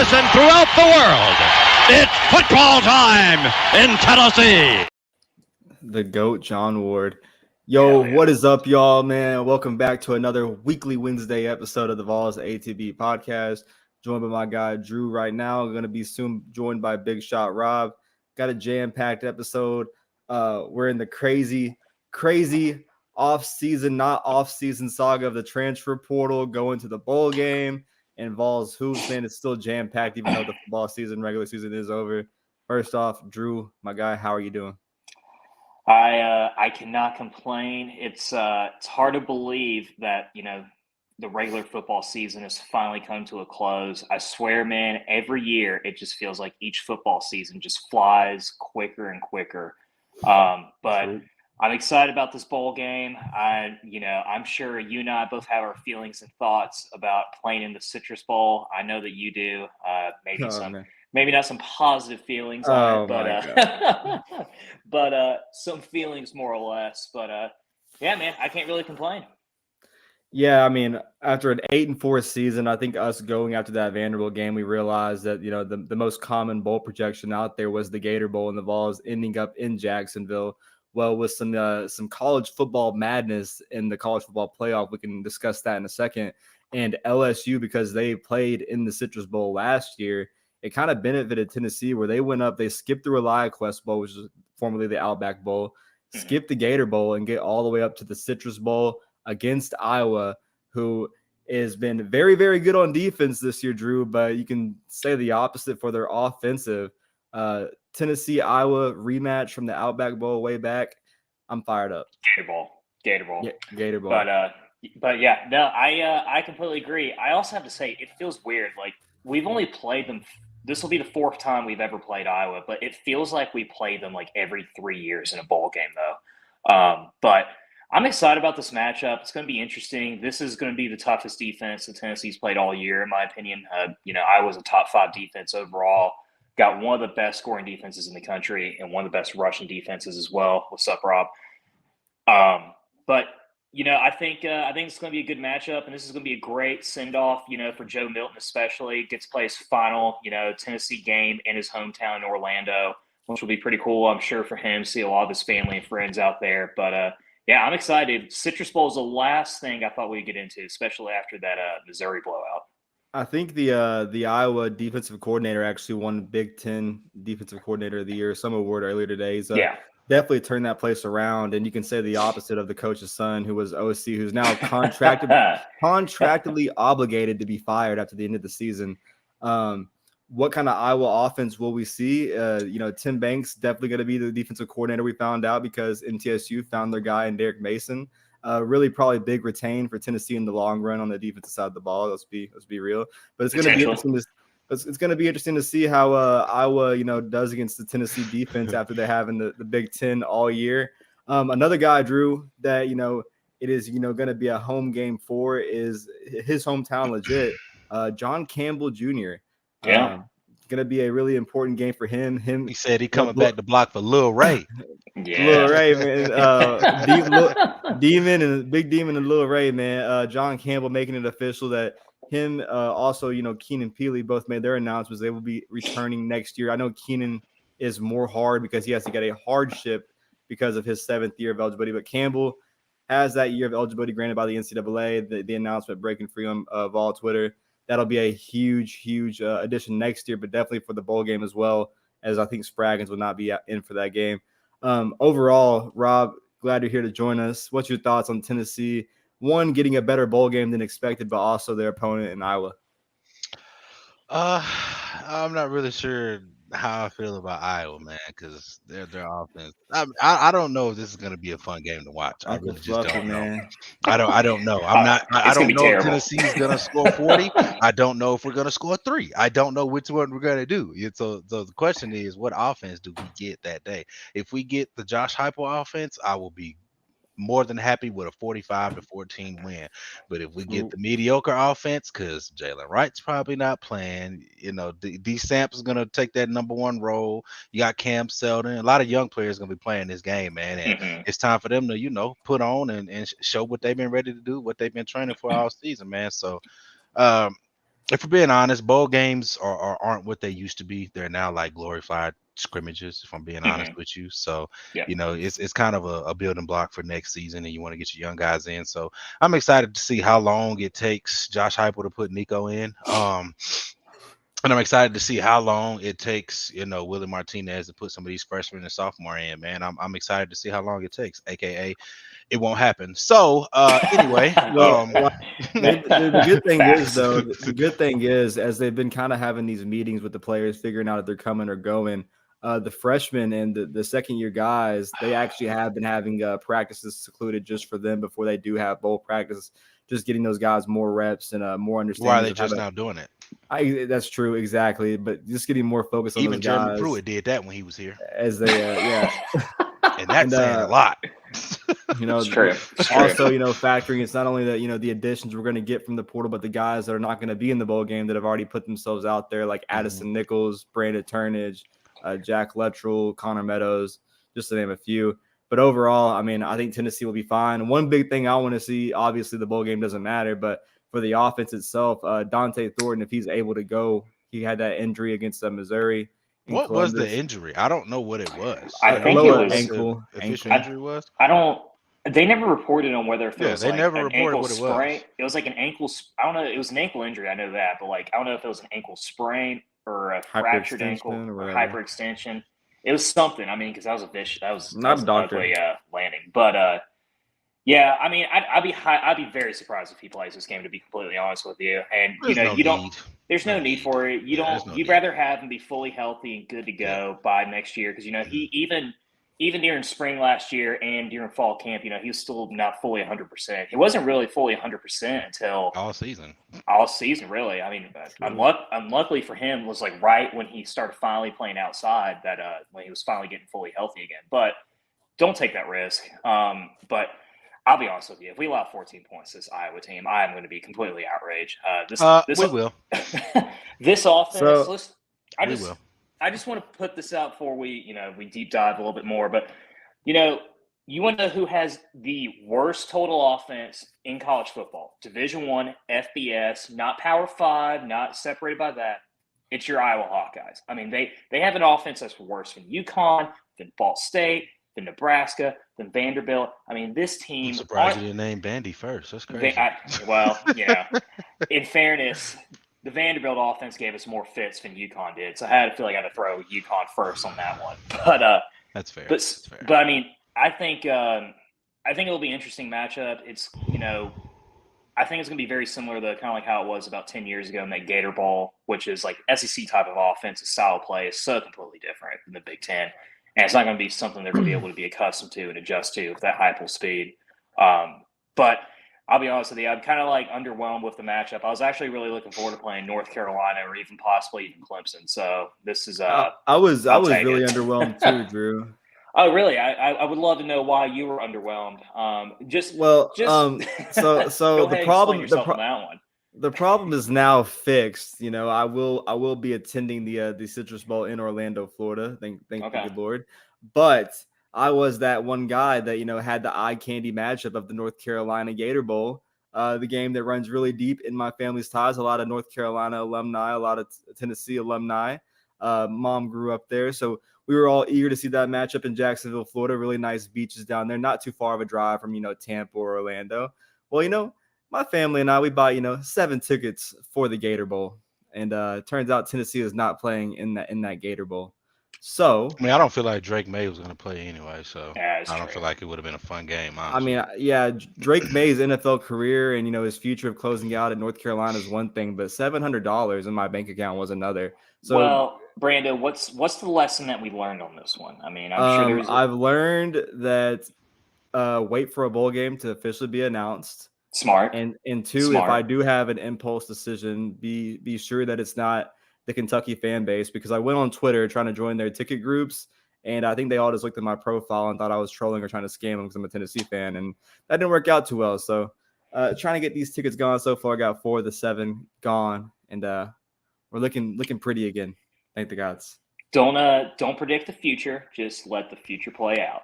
Minneapolis and throughout the world. It's football time in Tennessee. The GOAT, John Ward. Yo, What is up, y'all, man? Welcome back to another weekly Wednesday episode of the Vols ATB podcast. Joined by my guy, Drew, right now. Going to be soon joined by Big Shot Rob. Got a jam-packed episode. We're in the crazy off-season, not off-season saga of the transfer portal, going to the bowl game. And Vols hoops, man, it's still jam-packed even though the football season, regular season is over. First off, Drew, my guy, how are you doing? I cannot complain. It's hard to believe that, the regular football season has finally come to a close. I swear, man, every year it just feels like each football season just flies quicker and quicker. But I'm excited about this bowl game. I'm sure you and I both have our feelings and thoughts about playing in the Citrus Bowl. I know that you do. Maybe not some positive feelings on it, but some feelings more or less. But yeah, man, I can't really complain. Yeah, I mean, after an 8-4 season, I think us going after that Vanderbilt game, we realized that the most common bowl projection out there was the Gator Bowl, and the Vols ending up in Jacksonville. Well, with some college football madness in the college football playoff, we can discuss that in a second. And LSU, because they played in the Citrus Bowl last year, it kind of benefited Tennessee where they went up, they skipped the ReliaQuest Bowl, which is formerly the Outback Bowl, skipped the Gator Bowl, and get all the way up to the Citrus Bowl against Iowa, who has been very, very good on defense this year, Drew, but you can say the opposite for their offensive. Tennessee-Iowa rematch from the Outback Bowl way back. I'm fired up. Gator Bowl. Yeah, Gator Bowl. But yeah, no, I completely agree. I also have to say it feels weird. Like, we've only played them. This will be the fourth time we've ever played Iowa, but it feels like we play them like every 3 years in a bowl game, though. But I'm excited about this matchup. It's going to be interesting. This is going to be the toughest defense that Tennessee's played all year, in my opinion. Iowa's a top 5 defense overall. Got one of the best scoring defenses in the country and one of the best rushing defenses as well. What's up, Rob? But I think it's going to be a good matchup, and this is going to be a great send-off, for Joe Milton especially. Gets to play his final, Tennessee game in his hometown in Orlando, which will be pretty cool, I'm sure, for him. See a lot of his family and friends out there. But, yeah, I'm excited. Citrus Bowl is the last thing I thought we'd get into, especially after that Missouri blowout. I think the Iowa defensive coordinator actually won Big Ten Defensive Coordinator of the Year, some award earlier today. He's definitely turned that place around, and you can say the opposite of the coach's son, who was OC, who's now contractually obligated to be fired after the end of the season. What kind of Iowa offense will we see? Tim Banks definitely going to be the defensive coordinator, we found out, because MTSU found their guy in Derek Mason. Really probably big retain for Tennessee in the long run on the defensive side of the ball. Let's be real. But it's going to be interesting. It's going to be interesting to see how Iowa, does against the Tennessee defense after they have in the Big Ten all year. Another guy, Drew, that it is going to be a home game for is his hometown legit. John Campbell Jr. Yeah. Going to be a really important game for him. He said he coming back to block for Lil Ray. Yeah. Lil Ray, man. Big Demon and Lil Ray, man. John Campbell making it official that him, also, Keenan Peely both made their announcements. They will be returning next year. I know Keenan is more hard because he has to get a hardship because of his 7th year of eligibility, but Campbell has that year of eligibility granted by the NCAA. The announcement breaking free on Vol Twitter. That'll be a huge addition next year, but definitely for the bowl game as well, as I think Spraggins will not be in for that game. Overall, Rob, glad you're here to join us. What's your thoughts on Tennessee, one, getting a better bowl game than expected, but also their opponent in Iowa? I'm not really sure how I feel about Iowa, man, because their offense. I don't know if this is going to be a fun game to watch. I really just don't know. I don't know. I don't know if Tennessee's going to score 40. I don't know if we're going to score 3. I don't know which one we're going to do. So the question is, what offense do we get that day? If we get the Josh Heupel offense, I will be more than happy with a 45-14 win. But if we get the mediocre offense, because Jalen Wright's probably not playing, D Samp is going to take that number 1 role. You got Cam Seldon. A lot of young players going to be playing this game, man. And it's time for them to, put on and show what they've been ready to do, what they've been training for all season, man. So if we're being honest, bowl games aren't what they used to be. They're now like glorified scrimmages, if I'm being honest with you. So, Yeah. it's kind of a building block for next season, and you want to get your young guys in. So I'm excited to see how long it takes Josh Heupel to put Nico in. And I'm excited to see how long it takes, Willie Martinez to put some of these freshmen and sophomore in, man. I'm excited to see how long it takes, aka it won't happen. So anyway, the good thing is though, the good thing is as they've been kind of having these meetings with the players, figuring out if they're coming or going. The freshmen and the second year guys, they actually have been having practices secluded just for them before they do have bowl practice. Just getting those guys more reps and more understanding. Why are they just now doing it? That's true, exactly. But just getting more focus on even those Jeremy guys. Pruitt did that when he was here, as they and that's saying a lot. It's true. Also, factoring it's not only that the additions we're going to get from the portal, but the guys that are not going to be in the bowl game that have already put themselves out there, like Addison Nichols, Brandon Turnage, Jack Luttrell, Connor Meadows, just to name a few. But overall, I think Tennessee will be fine. One big thing I want to see, obviously the bowl game doesn't matter, but for the offense itself, Dante Thornton, if he's able to go, he had that injury against Missouri. What Columbus. was the injury? I don't know what it was. I think it was ankle. Official injury was. They never reported on whether if it was they never an reported ankle what it sprain. was. It was like an ankle. I don't know. It was an ankle injury. I know that, but I don't know if it was an ankle sprain or a fractured ankle or hyperextension. It was something. Because that was a vicious. That was not a doctor landing. But yeah. I'd be very surprised if he plays this game. To be completely honest with you, and there's no need for it. You'd rather have him be fully healthy and good to go by next year because he even during spring last year and during fall camp, he was still not fully 100%. He wasn't really fully 100% until all season. All season, really. Unluckily for him was like right when he started finally playing outside that when he was finally getting fully healthy again. But don't take that risk. But I'll be honest with you, if we allow 14 points to this Iowa team, I am going to be completely outraged. We will. This offense. So, I just want to put this out before we deep dive a little bit more. But, you want to know who has the worst total offense in college football? Division I, FBS, not Power 5, not separated by that. It's your Iowa Hawkeyes. They have an offense that's worse than UConn, than Ball State, than Nebraska, than Vanderbilt. This team. I'm surprised you didn't name Bandy first. That's crazy. In fairness, the Vanderbilt offense gave us more fits than UConn did, so I had to feel like I had to throw UConn first on that one. But that's fair. That's fair. But I think it'll be an interesting matchup. It's I think it's going to be very similar to kind of like how it was about 10 years ago in that Gator Bowl, which is like SEC type of offensive style play is so completely different than the Big Ten, and it's not going to be something they're going to be able to be accustomed to and adjust to with that high full speed. But I'll be honest with you, I'm kind of underwhelmed with the matchup. I was actually really looking forward to playing North Carolina or even possibly even Clemson. So this is I was really underwhelmed too, Drew. Oh, really? I would love to know why you were underwhelmed. So the problem is now fixed. I will be attending the Citrus Bowl in Orlando, Florida. Thank the good Lord. But I was that one guy that, had the eye candy matchup of the North Carolina Gator Bowl, the game that runs really deep in my family's ties. A lot of North Carolina alumni, a lot of Tennessee alumni. Mom grew up there. So we were all eager to see that matchup in Jacksonville, Florida. Really nice beaches down there. Not too far of a drive from, Tampa or Orlando. Well, my family and I, we bought, 7 tickets for the Gator Bowl. And turns out Tennessee is not playing in that Gator Bowl. So I don't feel like Drake May was going to play anyway, so I don't true. feel like it would have been a fun game. Honestly. Drake May's NFL career and his future of closing out at North Carolina is one thing, but $700 in my bank account was another. So, well, Brando, what's the lesson that we learned on this one? I'm sure I've learned that wait for a bowl game to officially be announced. Smart. And two, if I do have an impulse decision, be sure that it's not the Kentucky fan base, because I went on Twitter trying to join their ticket groups, and I think they all just looked at my profile and thought I was trolling or trying to scam them because I'm a Tennessee fan, and that didn't work out too well. So trying to get these tickets gone. So far, I got 4 of the 7 gone, and we're looking pretty again. Thank the gods. Don't predict the future. Just let the future play out.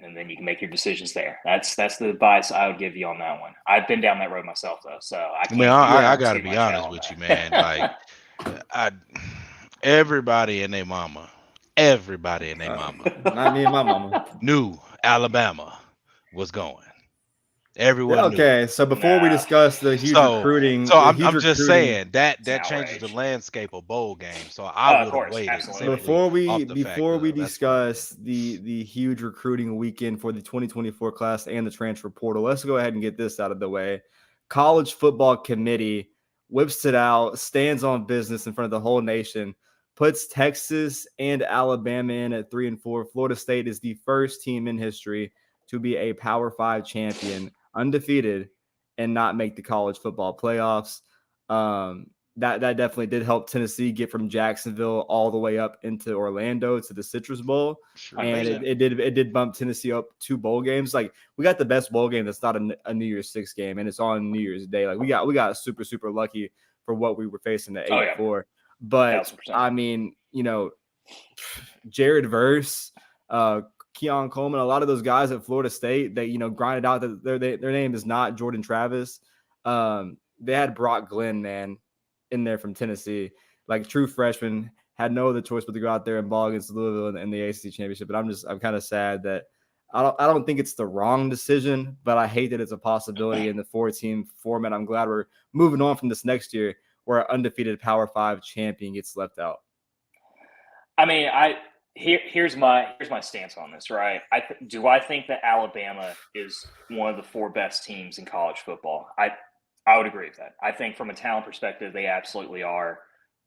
and then you can make your decisions there. That's the advice I would give you on that one. I've been down that road myself, though, so I can't. I got to be honest with you, man. Like, everybody and their mama, not me and my mama, knew Alabama was going. Everyone okay, so before we discuss the huge recruiting, I'm just saying that changes the landscape of bowl games. So I would have waited. Before we discuss the huge recruiting weekend for the 2024 class and the transfer portal, let's go ahead and get this out of the way. College Football Committee whips it out, stands on business in front of the whole nation, puts Texas and Alabama in at 3 and 4. Florida State is the first team in history to be a Power 5 champion, undefeated, and not make the college football playoffs. That definitely did help Tennessee get from Jacksonville all the way up into Orlando to the Citrus Bowl. And it did bump Tennessee up 2 bowl games. Like, we got the best bowl game that's not a New Year's 6 game, and it's on New Year's Day. Like, we got super, super lucky for what we were facing at 8-4. But 1,000%. I mean, Jared Verse, Keon Coleman, a lot of those guys at Florida State, they grinded out that their name is not Jordan Travis. They had Brock Glenn, man, in there from Tennessee, like true freshman, had no other choice but to go out there and ball against Louisville in the ACC championship. But I'm kind of sad that I don't think it's the wrong decision, but I hate that it's a possibility in the 4-team format. I'm glad we're moving on from this next year where an undefeated Power 5 champion gets left out. I mean, Here's my stance on this, right? Do I think that Alabama is one of the 4 best teams in college football? I would agree with that. I think from a talent perspective, they absolutely are,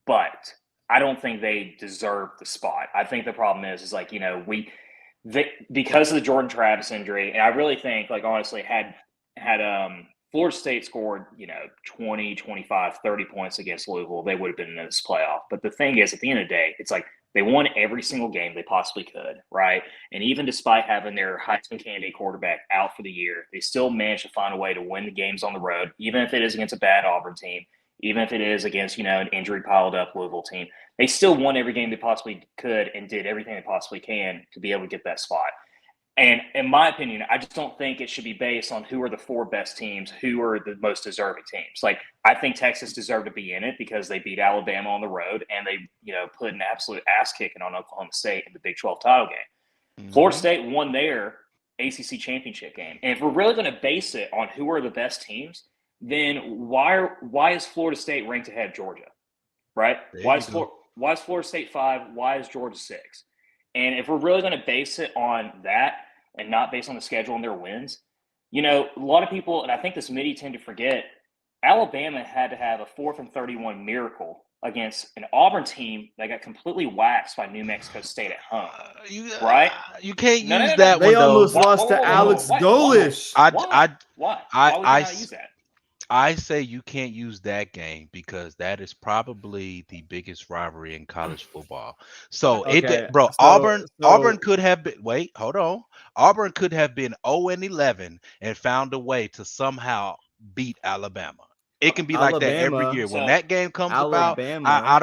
but I don't think they deserve the spot. I think the problem is like, because of the Jordan Travis injury, and I really think, like, honestly, had Florida State scored, 20, 25, 30 points against Louisville, they would have been in this playoff. But the thing is, at the end of the day, it's like, they won every single game they possibly could, right? And even despite having their Heisman candidate quarterback out for the year, they still managed to find a way to win the games on the road, even if it is against a bad Auburn team, even if it is against, an injury piled up Louisville team. They still won every game they possibly could and did everything they possibly can to be able to get that spot. And in my opinion, I just don't think it should be based on who are the 4 best teams, who are the most deserving teams. Like, I think Texas deserved to be in it because they beat Alabama on the road and they, put an absolute ass kicking on Oklahoma State in the Big 12 title game. Mm-hmm. Florida State won their ACC championship game. And if we're really going to base it on who are the best teams, then why is Florida State ranked ahead of Georgia, right? Why is Florida State 5? Why is Georgia 6? And if we're really going to base it on that and not based on the schedule and their wins, a lot of people, and I think this committee tend to forget, Alabama had to have a 4th and 31 miracle against an Auburn team that got completely waxed by New Mexico State at home. Right? You can't use that one. They almost lost to Alex Golish. Why would you not use that? I say you can't use that game because that is probably the biggest rivalry in college football. So Auburn could have been. Wait, hold on. Auburn could have been 0-11 and found a way to somehow beat Alabama. It can be like that every year. When that game comes about, I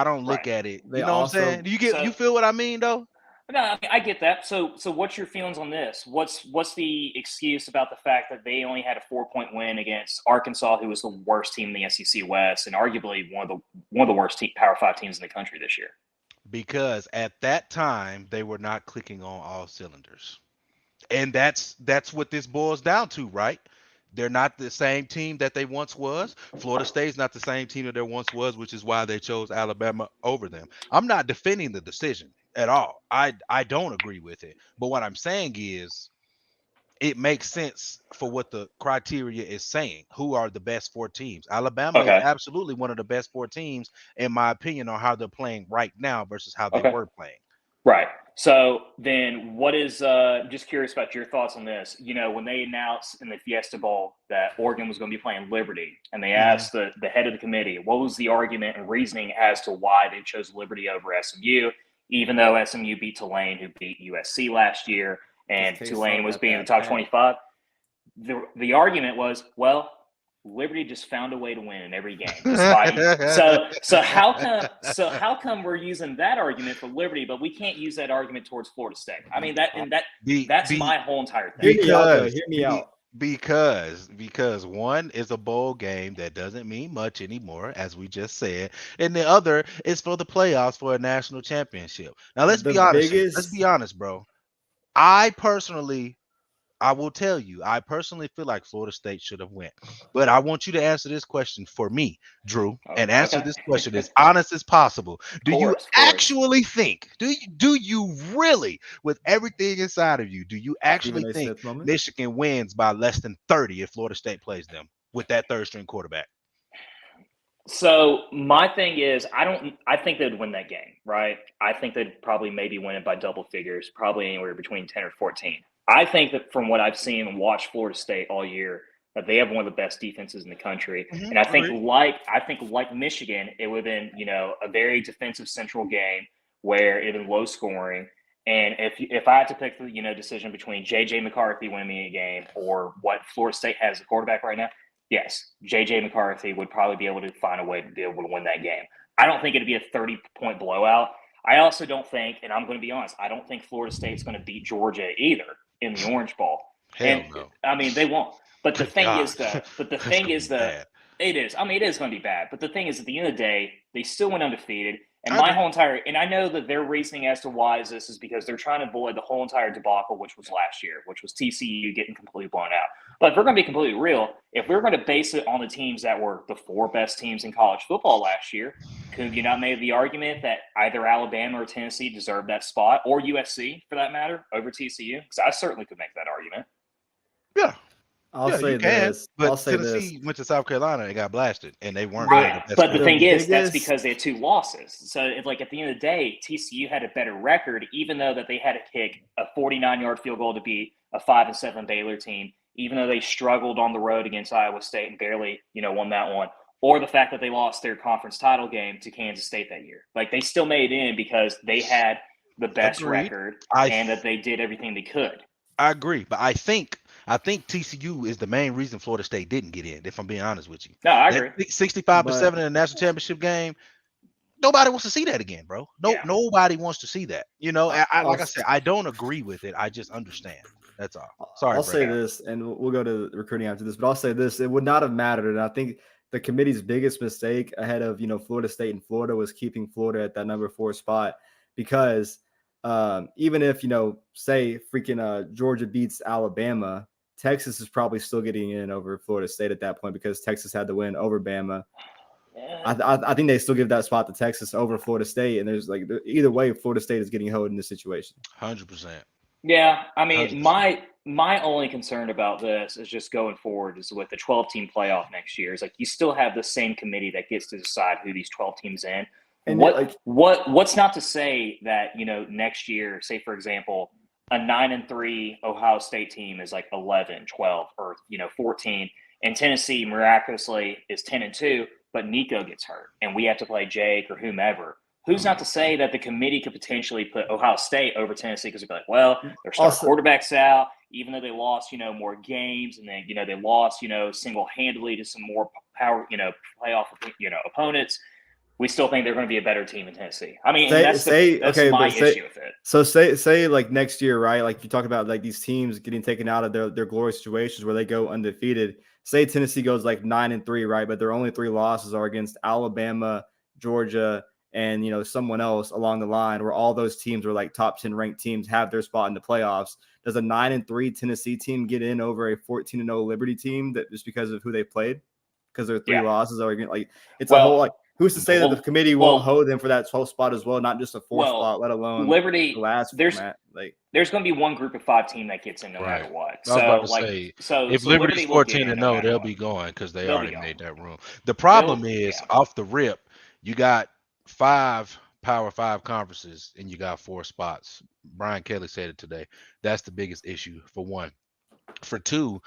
don't look at it. You know what I'm saying? You feel what I mean, though? No, I mean, I get that. So what's your feelings on this? What's the excuse about the fact that they only had a 4-point win against Arkansas, who was the worst team in the SEC West and arguably one of the worst Power 5 teams in the country this year? Because at that time they were not clicking on all cylinders, and that's what this boils down to, right? They're not the same team that they once was. Florida State's not the same team that there once was, which is why they chose Alabama over them. I'm not defending the decision at all. I don't agree with it. But what I'm saying is it makes sense for what the criteria is saying. Who are the best 4 teams? Alabama is absolutely one of the best 4 teams, in my opinion, on how they're playing right now versus how they were playing. Right. So then what is just curious about your thoughts on this. When they announced in the Fiesta Bowl that Oregon was going to be playing Liberty, and they asked the head of the committee, what was the argument and reasoning as to why they chose Liberty over SMU, even though SMU beat Tulane, who beat USC last year, and Tulane was being in the top 25. The argument was, well, Liberty just found a way to win in every game. So how come we're using that argument for Liberty, but we can't use that argument towards Florida State? I mean, that's my whole entire thing. Hear me out. Because one is a bowl game that doesn't mean much anymore, as we just said, and the other is for the playoffs for a national championship. Now let's be honest. Let's be honest, bro. I will tell you, I personally feel like Florida State should have went. But I want you to answer this question for me, Drew, and answer this question as honest as possible. Do you actually think, do you really, with everything inside of you, do you actually think Michigan wins by less than 30 if Florida State plays them with that third-string quarterback? So my thing is, I think they'd win that game, right? I think they'd probably maybe win it by double figures, probably anywhere between 10 or 14. I think that from what I've seen and watched Florida State all year, that they have one of the best defenses in the country. Mm-hmm. And I think like Michigan, it would have been, a very defensive central game where it was low scoring. And if I had to pick the, decision between J.J. McCarthy winning a game or what Florida State has a quarterback right now, yes, J.J. McCarthy would probably be able to find a way to be able to win that game. I don't think it'd be a 30-point blowout. I also don't think, and I'm going to be honest, I don't think Florida State's going to beat Georgia either in the Orange Bowl. Hell no. I mean, they won't. But the thing is it is. I mean, it is going to be bad. But the thing is, at the end of the day, they still went undefeated. And and I know that their reasoning as to why is because they're trying to avoid the whole entire debacle, which was last year, which was TCU getting completely blown out. But if we're going to be completely real, if we're going to base it on the teams that were the 4 best teams in college football last year, could you not make the argument that either Alabama or Tennessee deserved that spot, or USC for that matter, over TCU? Because I certainly could make that argument. Yeah. I'll say this. But Tennessee went to South Carolina and got blasted, and they weren't right. But the thing is, that's because they had 2 losses. So, at the end of the day, TCU had a better record, even though that they had to kick a 49-yard field goal to beat a 5-7 Baylor team, even though they struggled on the road against Iowa State and barely, won that one, or the fact that they lost their conference title game to Kansas State that year. They still made it in because they had the best record and that they did everything they could. I agree, but I think TCU is the main reason Florida State didn't get in, if I'm being honest with you. No, I agree. 65-7 in a national championship game. Nobody wants to see that again, bro. Nobody wants to see that. Like I said, I don't agree with it. I just understand. That's all. Sorry. I'll say this, and we'll go to recruiting after this, but I'll say this. It would not have mattered. And I think the committee's biggest mistake ahead of, Florida State and Florida was keeping Florida at that number 4 spot, because even if, say freaking Georgia beats Alabama, Texas is probably still getting in over Florida State at that point because Texas had to win over Bama. I think they still give that spot to Texas over Florida State. And there's either way, Florida State is getting held in this situation. 100%. Yeah. I mean, 100%. my only concern about this is just going forward is with the 12-team playoff next year is you still have the same committee that gets to decide who these 12 teams in. And what's not to say that, next year, say, for example, a 9-3 Ohio State team is 11, 12, or, 14, and Tennessee miraculously is 10-2, but Nico gets hurt and we have to play Jake or whomever. Who's not to say that the committee could potentially put Ohio State over Tennessee because they'd be their star quarterback's out, even though they lost, more games, and then, they lost, single-handedly to some more power, playoff, opponents. We still think they're going to be a better team in Tennessee. I mean, that's my issue with it. So say next year, right? You talk about these teams getting taken out of their glorious situations where they go undefeated. Say Tennessee goes 9-3, right? But their only 3 losses are against Alabama, Georgia, and someone else along the line, where all those teams are top 10 ranked teams, have their spot in the playoffs. Does a 9-3 Tennessee team get in over a 14-0 Liberty team that just because of who they played? Because their 3 losses are it's a whole who's to say that the committee won't hold them for that 12th spot as well, not just a 4th spot, let alone Liberty. The last there's going to be one group of 5 team that gets in no matter what. If Liberty's 14-0, they'll be going because they already made that room. The problem is off the rip, you got 5 Power 5 conferences and you got 4 spots. Brian Kelly said it today. That's the biggest issue for one. For two,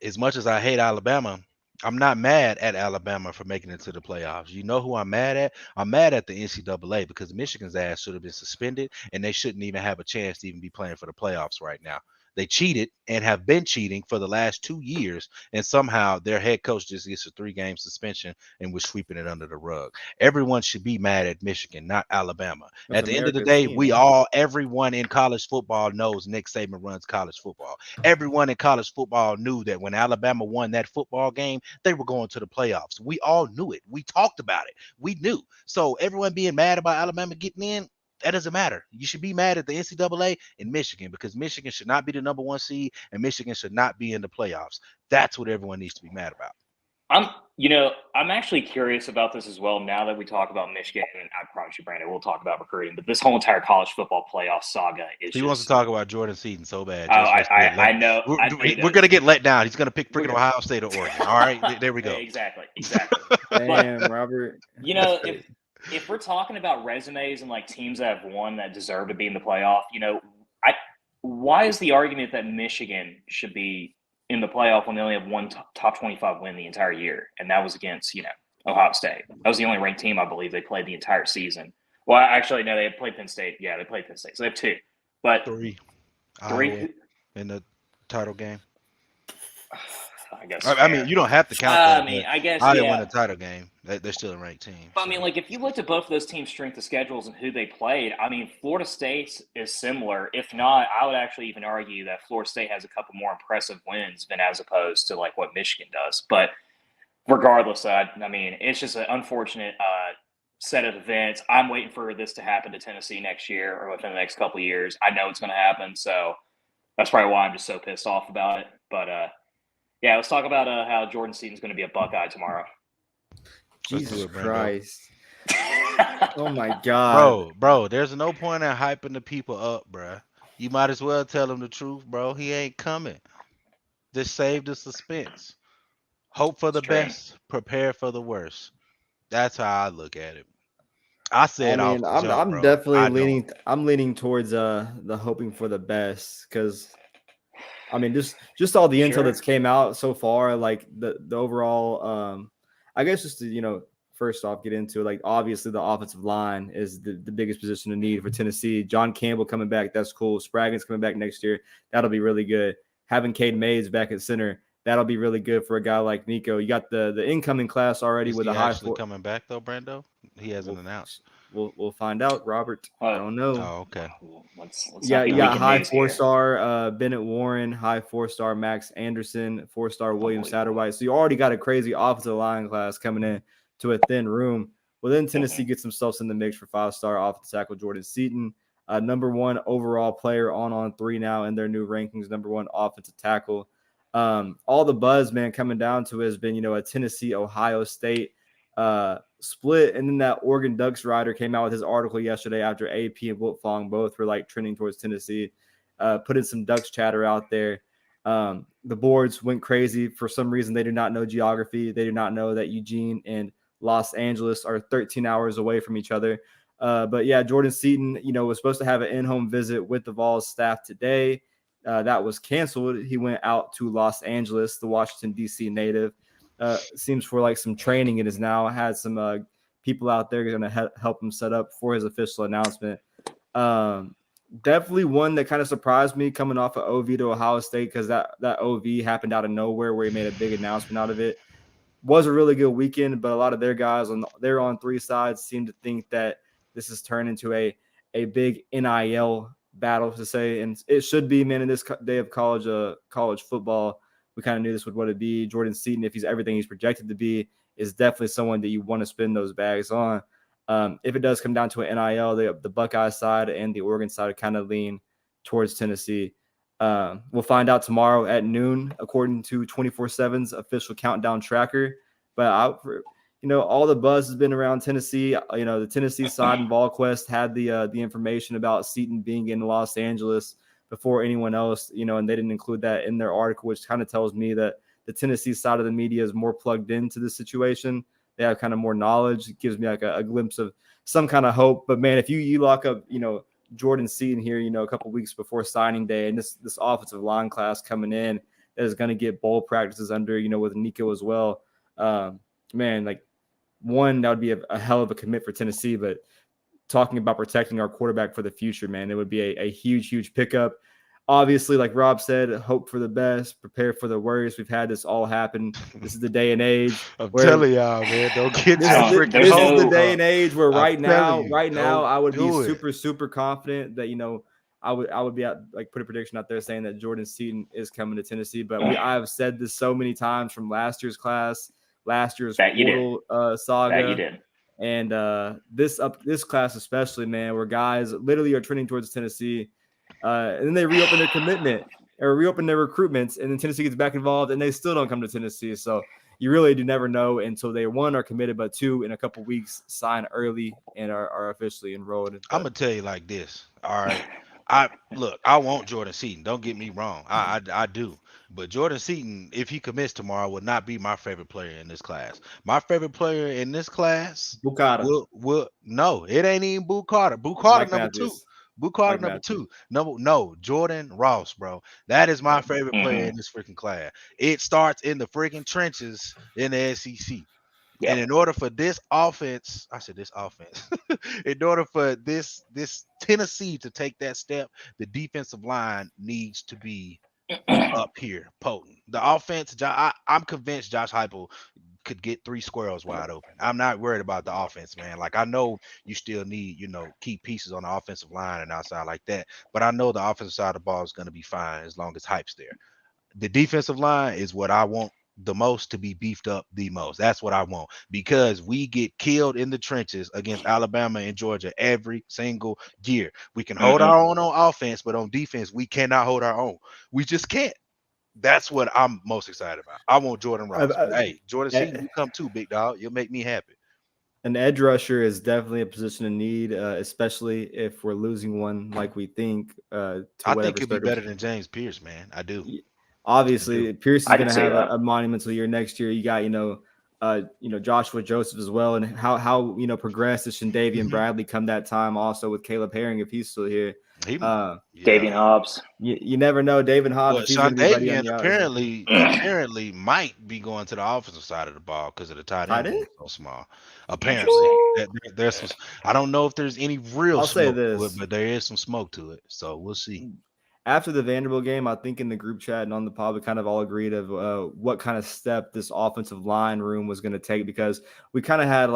as much as I hate Alabama, I'm not mad at Alabama for making it to the playoffs. You know who I'm mad at? I'm mad at the NCAA because Michigan's ass should have been suspended and they shouldn't even have a chance to even be playing for the playoffs right now. They cheated and have been cheating for the last 2 years, and somehow their head coach just gets a 3-game suspension and we're sweeping it under the rug. Everyone should be mad at Michigan, not Alabama. That's At the end of the America's day, team, everyone in college football knows Nick Saban runs college football. Everyone in college football knew that when Alabama won that football game, they were going to the playoffs. We all knew it. We talked about it. We knew. So everyone being mad about Alabama getting in, that doesn't matter. You should be mad at the NCAA and Michigan, because Michigan should not be the number 1 seed and Michigan should not be in the playoffs. That's what everyone needs to be mad about. I'm actually curious about this as well. Now that we talk about Michigan, and I promise you, Brandon, we'll talk about recruiting, but this whole entire college football playoff saga is. He wants to talk about Jordan Seaton so bad. I know. We're going to get let down. He's going to pick freaking Ohio State or Oregon. All right, there we go. Exactly. Damn, Robert. If we're talking about resumes and like teams that have won that deserve to be in the playoff, why is the argument that Michigan should be in the playoff when they only have one top 25 win the entire year, and that was against Ohio State? That was the only ranked team I believe they played the entire season. Well, actually, no, they played Penn State. Yeah, they played Penn State, so they have 2, but 3 in the title game. I guess. I mean, you don't have to count that. I guess. I didn't win a title game. They're still a ranked team. But, if you looked at both of those teams' strength of schedules and who they played, Florida State is similar. If not, I would actually even argue that Florida State has a couple more impressive wins than as opposed to like what Michigan does. But regardless, it's just an unfortunate set of events. I'm waiting for this to happen to Tennessee next year or within the next couple of years. I know it's going to happen, so that's probably why I'm just so pissed off about it. But yeah, let's talk about how Jordan Seaton's going to be a Buckeye tomorrow. Jesus Christ. Oh, my God. Bro, there's no point in hyping the people up, bro. You might as well tell them the truth, bro. He ain't coming. Just save the suspense. Hope for the best, prepare for the worst. That's how I look at it. I'm definitely leaning. I'm leaning towards the hoping for the best, because just all the intel that's came out so far, like the overall. I guess just to first off get into it, like obviously the offensive line is the biggest position of need for Tennessee. John Campbell coming back, that's cool. Spraggins coming back next year, that'll be really good. Having Cade Mays back at center, that'll be really good for a guy like Nico. You got the incoming class already with a high coming back though, Brando. He hasn't announced. We'll find out, Robert. I don't know. Oh, okay. You got high 4-star Bennett Warren, high 4-star Max Anderson, 4-star William Satterwhite. So you already got a crazy offensive line class coming in to a thin room. Well, then Tennessee gets themselves in the mix for 5-star offensive tackle Jordan Seaton, number 1 overall player on 3 now in their new rankings, number 1 offensive tackle. All the buzz, man, coming down to it has been, a Tennessee, Ohio State split. And then that Oregon Ducks writer came out with his article yesterday after AP and Wilt Fong both were like trending towards Tennessee, putting some Ducks chatter out there. The boards went crazy. For some reason, they do not know geography. They do not know that Eugene and Los Angeles are 13 hours away from each other. But yeah, Jordan Seaton, was supposed to have an in-home visit with the Vols staff today. That was canceled. He went out to Los Angeles, the Washington, D.C. native. Seems for like some training. It has now had some people out there going to help him set up for his official announcement. Definitely one that kind of surprised me coming off of OV to Ohio State, because that OV happened out of nowhere where he made a big announcement out of it. Was a really good weekend, but a lot of their guys they're on 3 sides seem to think that this has turned into a big NIL battle, to say, and it should be, man. In this day of college football, we kind of knew this would what it be. Jordan Seaton, if he's everything he's projected to be, is definitely someone that you want to spend those bags on. If it does come down to an NIL, the Buckeye side and the Oregon side kind of lean towards Tennessee. We'll find out tomorrow at noon, according to 24/7's official countdown tracker. But all the buzz has been around Tennessee. The Tennessee side and VolQuest had the information about Seaton being in Los Angeles before anyone else, and they didn't include that in their article, which kind of tells me that the Tennessee side of the media is more plugged into the situation. They have kind of more knowledge. It gives me like a glimpse of some kind of hope. But man, if you lock up, Jordan Seaton here, a couple weeks before signing day, and this offensive line class coming in that is going to get bowl practices under, with Nico as well. Man, like one, that would be a hell of a commit for Tennessee, but talking about protecting our quarterback for the future, man, it would be a huge, huge pickup. obviously, like Rob said, hope for the best, prepare for the worst. We've had this all happen. This is the day and age. I'm telling y'all, man, don't get this, your this, freaking this hopes is the up. day and age where I'm right now, I would be do it. super, super confident that I would be put a prediction out there saying that Jordan Seaton is coming to Tennessee. But I have said this so many times from last year's class, last year's portal saga. That you did. And this class especially, man, where guys literally are trending towards Tennessee, and then they reopen their commitment or reopen their recruitments, and then Tennessee gets back involved, and they still don't come to Tennessee. So you really do never know until they, one, are committed, but two, in a couple weeks, sign early and are officially enrolled. But I'm gonna tell you like this. All right, I want Jordan Seaton. Don't get me wrong, I do. But Jordan Seaton, if he commits tomorrow, would not be my favorite player in this class. My favorite player in this class, no, it ain't even Boo Carter. Boo Carter number two. Boo Carter number two. No, Jordan Ross, bro. That is my favorite player in this freaking class. It starts in the freaking trenches in the SEC. Yep. And in order for this offense, in order for this Tennessee to take that step, the defensive line needs to be up here, potent. The offense, I'm convinced Josh Heupel could get 3 squirrels wide open. I'm not worried about the offense, man. Like, I know you still need, key pieces on the offensive line and outside like that, but I know the offensive side of the ball is going to be fine as long as Hype's there. The defensive line is what I want the most to be beefed up the most. That's what I want, because we get killed in the trenches against Alabama and Georgia every single year. We can hold our own on offense, but on defense, we cannot hold our own. We just can't. That's what I'm most excited about. I want Jordan Ross. Hey, Jordan Seaton, you come too, big dog. You'll make me happy. An edge rusher is definitely a position in need, especially if we're losing one like we think. I think he'll be better than James Pierce, man. I do. Obviously, Pierce is going to have a monumental year next year. You got, Joshua Joseph as well, and how progressed is Shandavian Bradley come that time also with Caleb Herring if he's still here. Davian Hobbs. You never know. David Hobbs. Well, Shandavian apparently might be going to the offensive side of the ball because of the tight end being so small. Apparently, there's some. I don't know if there's any real smoke to it, but there is some smoke to it. So we'll see. After the Vanderbilt game, I think in the group chat and on the pod, we kind of all agreed of what kind of step this offensive line room was going to take, because we kind of had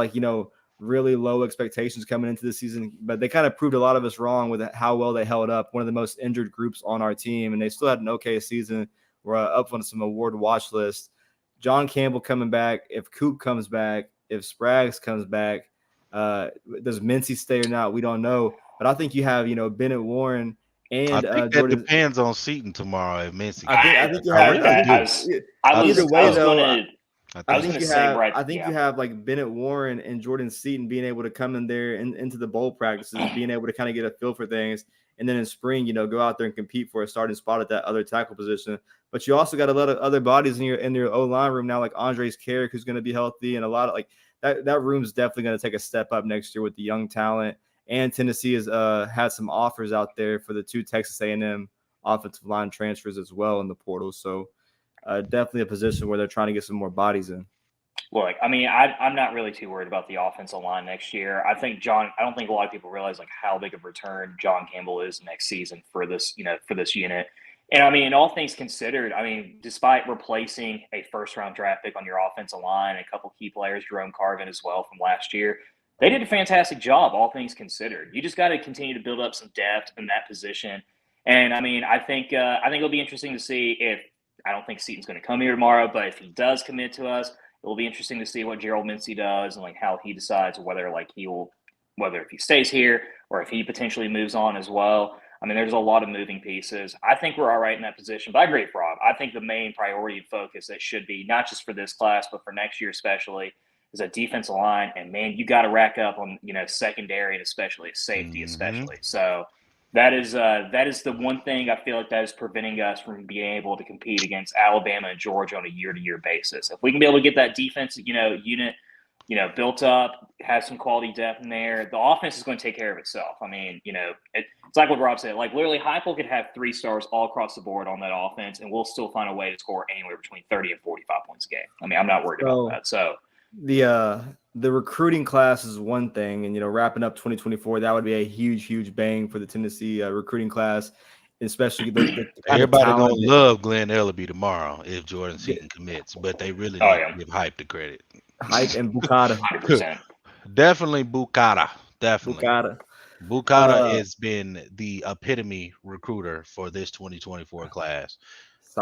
really low expectations coming into the season, but they kind of proved a lot of us wrong with how well they held up. One of the most injured groups on our team, and they still had an okay season. We're up on some award watch list. John Campbell coming back. If Coop comes back, if Spraggs comes back, does Mincy stay or not? We don't know. But I think you have, Bennett Warren. And I think that depends on Seaton tomorrow if Mincy. I think you have. Either way, though, I think you have like Bennett Warren and Jordan Seaton being able to come in there into the bowl practices, being able to kind of get a feel for things, and then in spring, go out there and compete for a starting spot at that other tackle position. But you also got a lot of other bodies in your O line room now, like Andres Carrick, who's going to be healthy, and a lot of that room's definitely going to take a step up next year with the young talent. And Tennessee has had some offers out there for the 2 Texas A&M offensive line transfers as well in the portal. So definitely a position where they're trying to get some more bodies in. Look, I mean, I'm not really too worried about the offensive line next year. I don't think a lot of people realize how big of a return John Campbell is next season for this, for this unit. And I mean, all things considered, despite replacing a first-round draft pick on your offensive line, a couple key players, Jerome Carvin as well from last year, they did a fantastic job, all things considered. You just got to continue to build up some depth in that position. And I think it'll be interesting to see if I don't think Seaton's going to come here tomorrow, but if he does commit to us, it will be interesting to see what Gerald Mincy does and how he decides whether if he stays here or if he potentially moves on as well. I mean, there's a lot of moving pieces. I think we're all right in that position, but I agree with Rob. I think the main priority and focus that should be not just for this class, but for next year especially, is a defensive line, and man, you got to rack up on secondary and especially safety, especially. So that is the one thing I feel like that is preventing us from being able to compete against Alabama and Georgia on a year-to-year basis. If we can be able to get that defense, unit, built up, have some quality depth in there, the offense is going to take care of itself. I mean, it's like what Rob said. Like literally, Heupel could have 3 stars all across the board on that offense, and we'll still find a way to score anywhere between 30 and 45 points a game. I mean, I'm not worried about that. So. The recruiting class is one thing, and wrapping up 2024, that would be a huge bang for the Tennessee recruiting class. especially the kind Everybody of gonna talent love Glenn Ellaby tomorrow if Jordan Seaton commits, but they really need to give Hype the credit. Hype and Bukata. 100%. Definitely Bukata. Definitely. Bukata. Bukata has been the epitome recruiter for this 2024 class.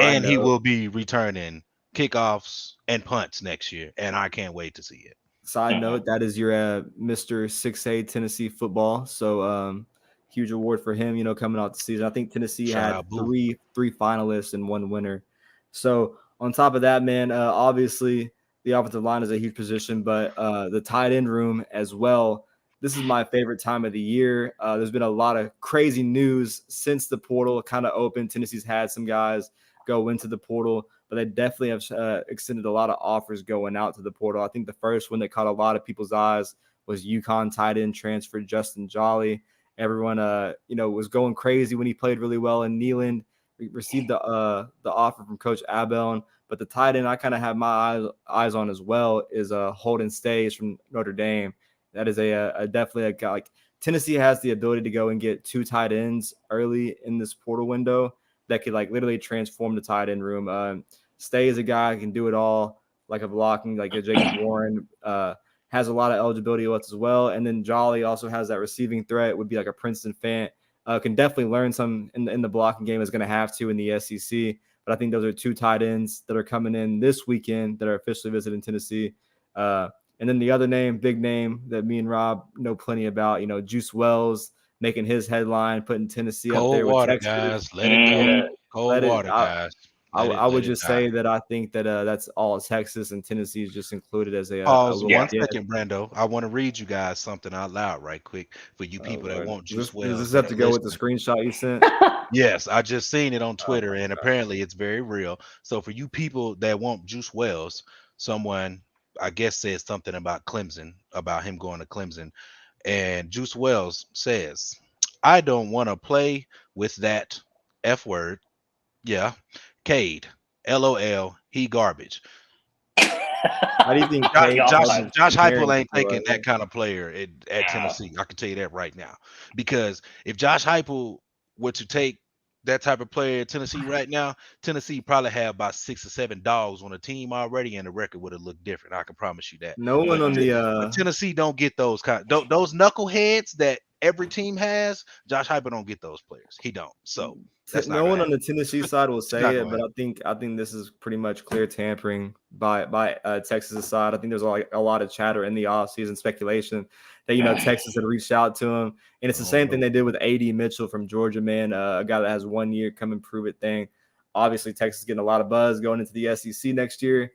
And he will be returning kickoffs and punts next year. And I can't wait to see it. Side note, that is your Mr. 6A Tennessee football. So huge award for him, coming out the season. I think Tennessee had three finalists and one winner. So on top of that, man, obviously the offensive line is a huge position, but the tight end room as well. This is my favorite time of the year. There's been a lot of crazy news since the portal kind of opened. Tennessee's had some guys go into the portal, but they definitely have extended a lot of offers going out to the portal. I think the first one that caught a lot of people's eyes was UConn tight end transfer Justin Jolly. Everyone, was going crazy when he played really well in Neyland. We received the offer from Coach Abel, but the tight end I kind of have my eyes on as well is Holden Stays from Notre Dame. That is definitely a guy. Like, Tennessee has the ability to go and get two tight ends early in this portal window that could literally transform the tight end room. Stay is a guy who can do it all, like a blocking, like a Jacob Warren, has a lot of eligibility as well. And then Jolly also has that receiving threat, would be like a Princeton fan. Can definitely learn some in the blocking game, is going to have to in the SEC. But I think those are two tight ends that are coming in this weekend that are officially visiting Tennessee. And then the other name, big name that me and Rob know plenty about, Juice Wells making his headline, putting Tennessee up there with Texas. Guys. Let it go. Cold water, guys. I would just say that I think that that's all Texas, and Tennessee is just included as a pause. 1 second, Brando. I want to read you guys something out loud right quick for you people that want Juice Wells. Does this have to go with the screenshot you sent? Yes, I just seen it on Twitter, and apparently it's very real. So for you people that want Juice Wells, someone I guess said something about Clemson, about him going to Clemson, and Juice Wells says, "I don't want to play with that F word. Yeah. Cade. LOL. He garbage." How do you think Josh Heupel ain't taking that kind of player at Tennessee? I can tell you that right now. Because if Josh Heupel were to take that type of player at Tennessee right now, Tennessee probably have about 6 or 7 dogs on the team already, and the record would have looked different. I can promise you that. No one on the Tennessee don't get those those knuckleheads that every team has. Josh Heupel don't get those players. He don't. So no one on the Tennessee side will say it, but I think this is pretty much clear tampering by Texas' side. I think there's a lot of chatter in the offseason, speculation that Texas had reached out to him, and it's the same thing they did with A.D. Mitchell from Georgia, man, a guy that has 1 year come and prove it thing. Obviously, Texas is getting a lot of buzz going into the SEC next year.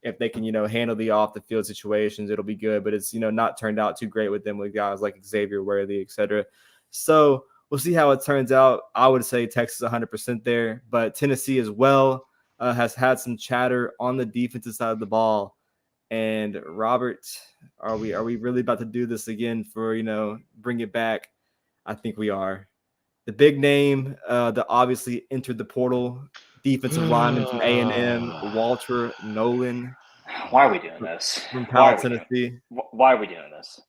If they can handle the off the field situations, it'll be good. But it's not turned out too great with them, with guys like Xavier Worthy, etc. So we'll see how it turns out. I would say Texas 100% there, but Tennessee as well has had some chatter on the defensive side of the ball. And Robert, are we really about to do this again for bring it back? I think we are. The big name that obviously entered the portal, defensive lineman from A&M, Walter Nolan. Why are we doing this? From Powell, Tennessee. Why are we doing this?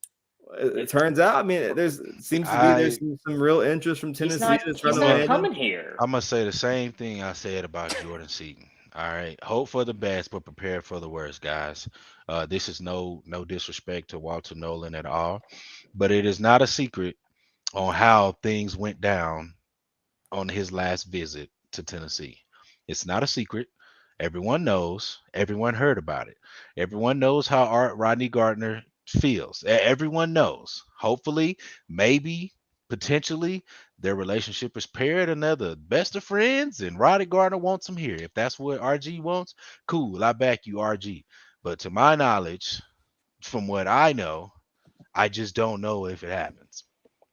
It turns out, I mean, there's some real interest from Tennessee. He's not coming here. I'm gonna say the same thing I said about Jordan Seaton. All right, hope for the best, but prepare for the worst, guys. This is no disrespect to Walter Nolan at all, but it is not a secret on how things went down on his last visit to Tennessee. It's not a secret. Everyone knows. Everyone heard about it. Everyone knows how Rodney Gardner feels. Everyone knows. Hopefully, maybe, potentially, their relationship is paired and they're the best of friends, and Rodney Gardner wants him here. If that's what RG wants, cool. I back you, RG. But to my knowledge, from what I know, I just don't know if it happens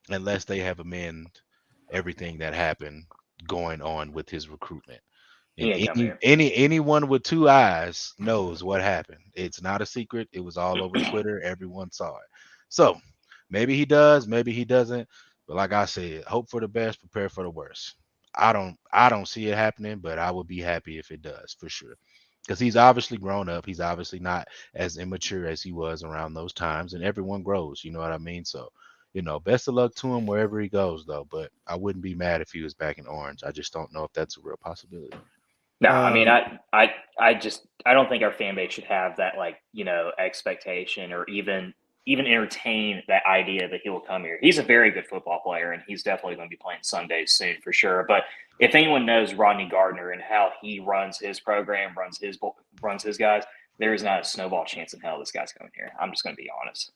unless they have amended everything that happened going on with his recruitment. Anyone with two eyes knows what happened. It's not a secret. It was all over Twitter. Everyone saw it. So maybe he does, maybe he doesn't. But like I said, hope for the best, prepare for the worst. I don't see it happening, but I would be happy if it does, for sure. Because he's obviously grown up. He's obviously not as immature as he was around those times, and everyone grows. You know what I mean? So, best of luck to him wherever he goes, though. But I wouldn't be mad if he was back in orange. I just don't know if that's a real possibility. No, I mean, I don't think our fan base should have that, expectation or even entertain that idea that he will come here. He's a very good football player, and he's definitely going to be playing Sundays soon for sure. But if anyone knows Rodney Gardner and how he runs his program, runs his guys, there is not a snowball chance in hell this guy's coming here. I'm just going to be honest.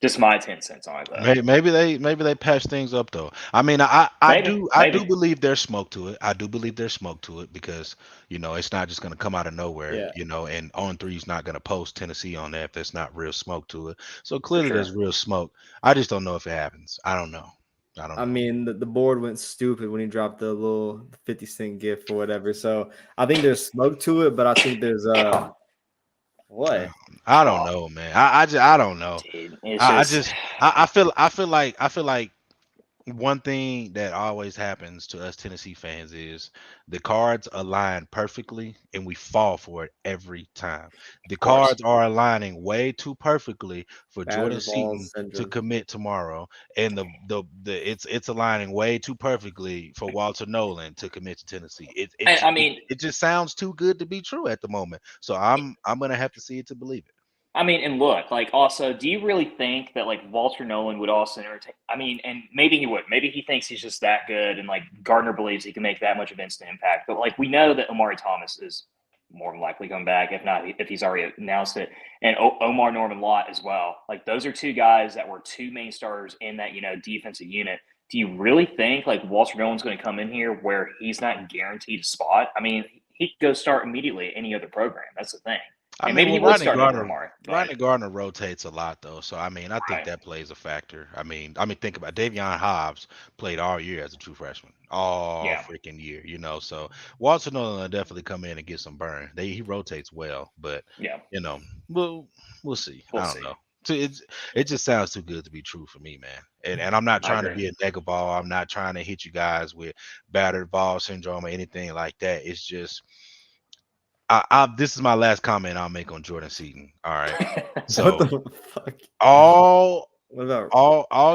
Just my 10 cents on it, though. Maybe they patch things up, though. I mean, I do believe there's smoke to it. I do believe there's smoke to it because it's not just going to come out of nowhere. And On3 is not going to post Tennessee on there if there's not real smoke to it. So clearly there's real smoke. I just don't know if it happens. I don't know. I mean, the board went stupid when he dropped the little 50-cent gift or whatever. So I think there's smoke to it, but I think there's what? I don't know, man. I don't know. Dude, I feel like one thing that always happens to us Tennessee fans is the cards align perfectly and we fall for it every time. The cards are aligning way too perfectly for Jordan Seaton to commit tomorrow, and it's aligning way too perfectly for Walter Nolan to commit to Tennessee. It just sounds too good to be true at the moment. So I'm gonna have to see it to believe it. I mean, and look, also, do you really think that, Walter Nolan would also entertain? I mean, and maybe he would. Maybe he thinks he's just that good, and, Gardner believes he can make that much of instant impact. But, we know that Omari Thomas is more than likely coming back, if not, if he's already announced it. And Omar Norman Lott as well. Those are two guys that were two main starters in that, defensive unit. Do you really think, Walter Nolan's going to come in here where he's not guaranteed a spot? I mean, he could go start immediately at any other program. That's the thing. Maybe he would start over Omari. Rodney Gardner rotates a lot, though. So, I mean, I think that plays a factor. I mean, think about it. Davion Hobbs played all year as a true freshman. All freaking year, So, Walter Nolan will definitely come in and get some burn. He rotates well, but, we'll see. I don't know. So it just sounds too good to be true for me, man. And I'm not trying to be a nega ball. I'm not trying to hit you guys with battered ball syndrome or anything like that. It's just – this is my last comment I'll make on Jordan Seaton. All right. So what the fuck? all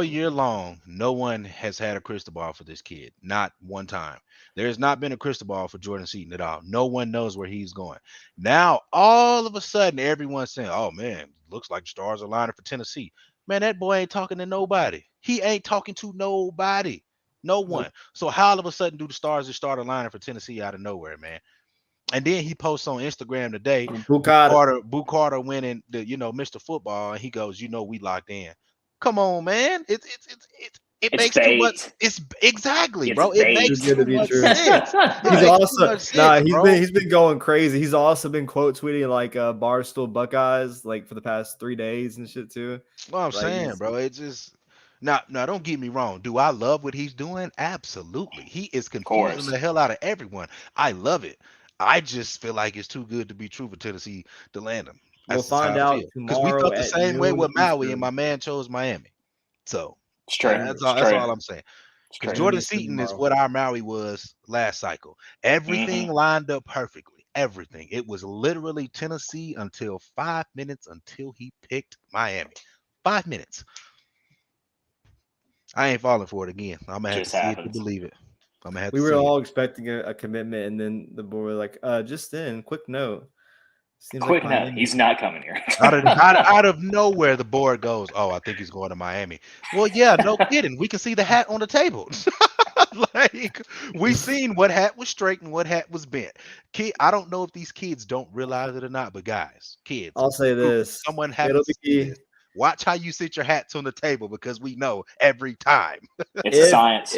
year long, no one has had a crystal ball for this kid. Not one time. There has not been a crystal ball for Jordan Seaton at all. No one knows where he's going. Now, all of a sudden, everyone's saying, oh, man, looks like the stars are lining for Tennessee. Man, that boy ain't talking to nobody. He ain't talking to nobody. No one. So how all of a sudden do the stars just start aligning for Tennessee out of nowhere, man? And then he posts on Instagram today, Boo Carter winning the, Mr. Football, and he goes, we locked in. Come on, man. It makes too much. It's exactly, bro. It makes too much sense. He's been going crazy. He's also been quote tweeting Barstool Buckeyes for the past 3 days and shit too. Well, I'm saying, bro, it's just. Now, don't get me wrong. Do I love what he's doing? Absolutely. He is confusing the hell out of everyone. I love it. I just feel like it's too good to be true for Tennessee to land him. We'll find out because we felt the same way with Maui, and my man chose Miami. So that's all I'm saying. Because Jordan Seaton is what our Maui was last cycle. Everything lined up perfectly. Everything. It was literally Tennessee until 5 minutes until he picked Miami. 5 minutes. I ain't falling for it again. I'm gonna have to see it to believe it. We were all expecting a commitment, and then the board just in, quick note. He's not coming here. out of nowhere, the board goes, oh, I think he's going to Miami. Well, yeah, no kidding. We can see the hat on the table. We seen what hat was straight and what hat was bent. I don't know if these kids don't realize it or not, but guys, kids. I'll say this. Someone has to see this. Watch how you sit your hats on the table because we know every time. It's science.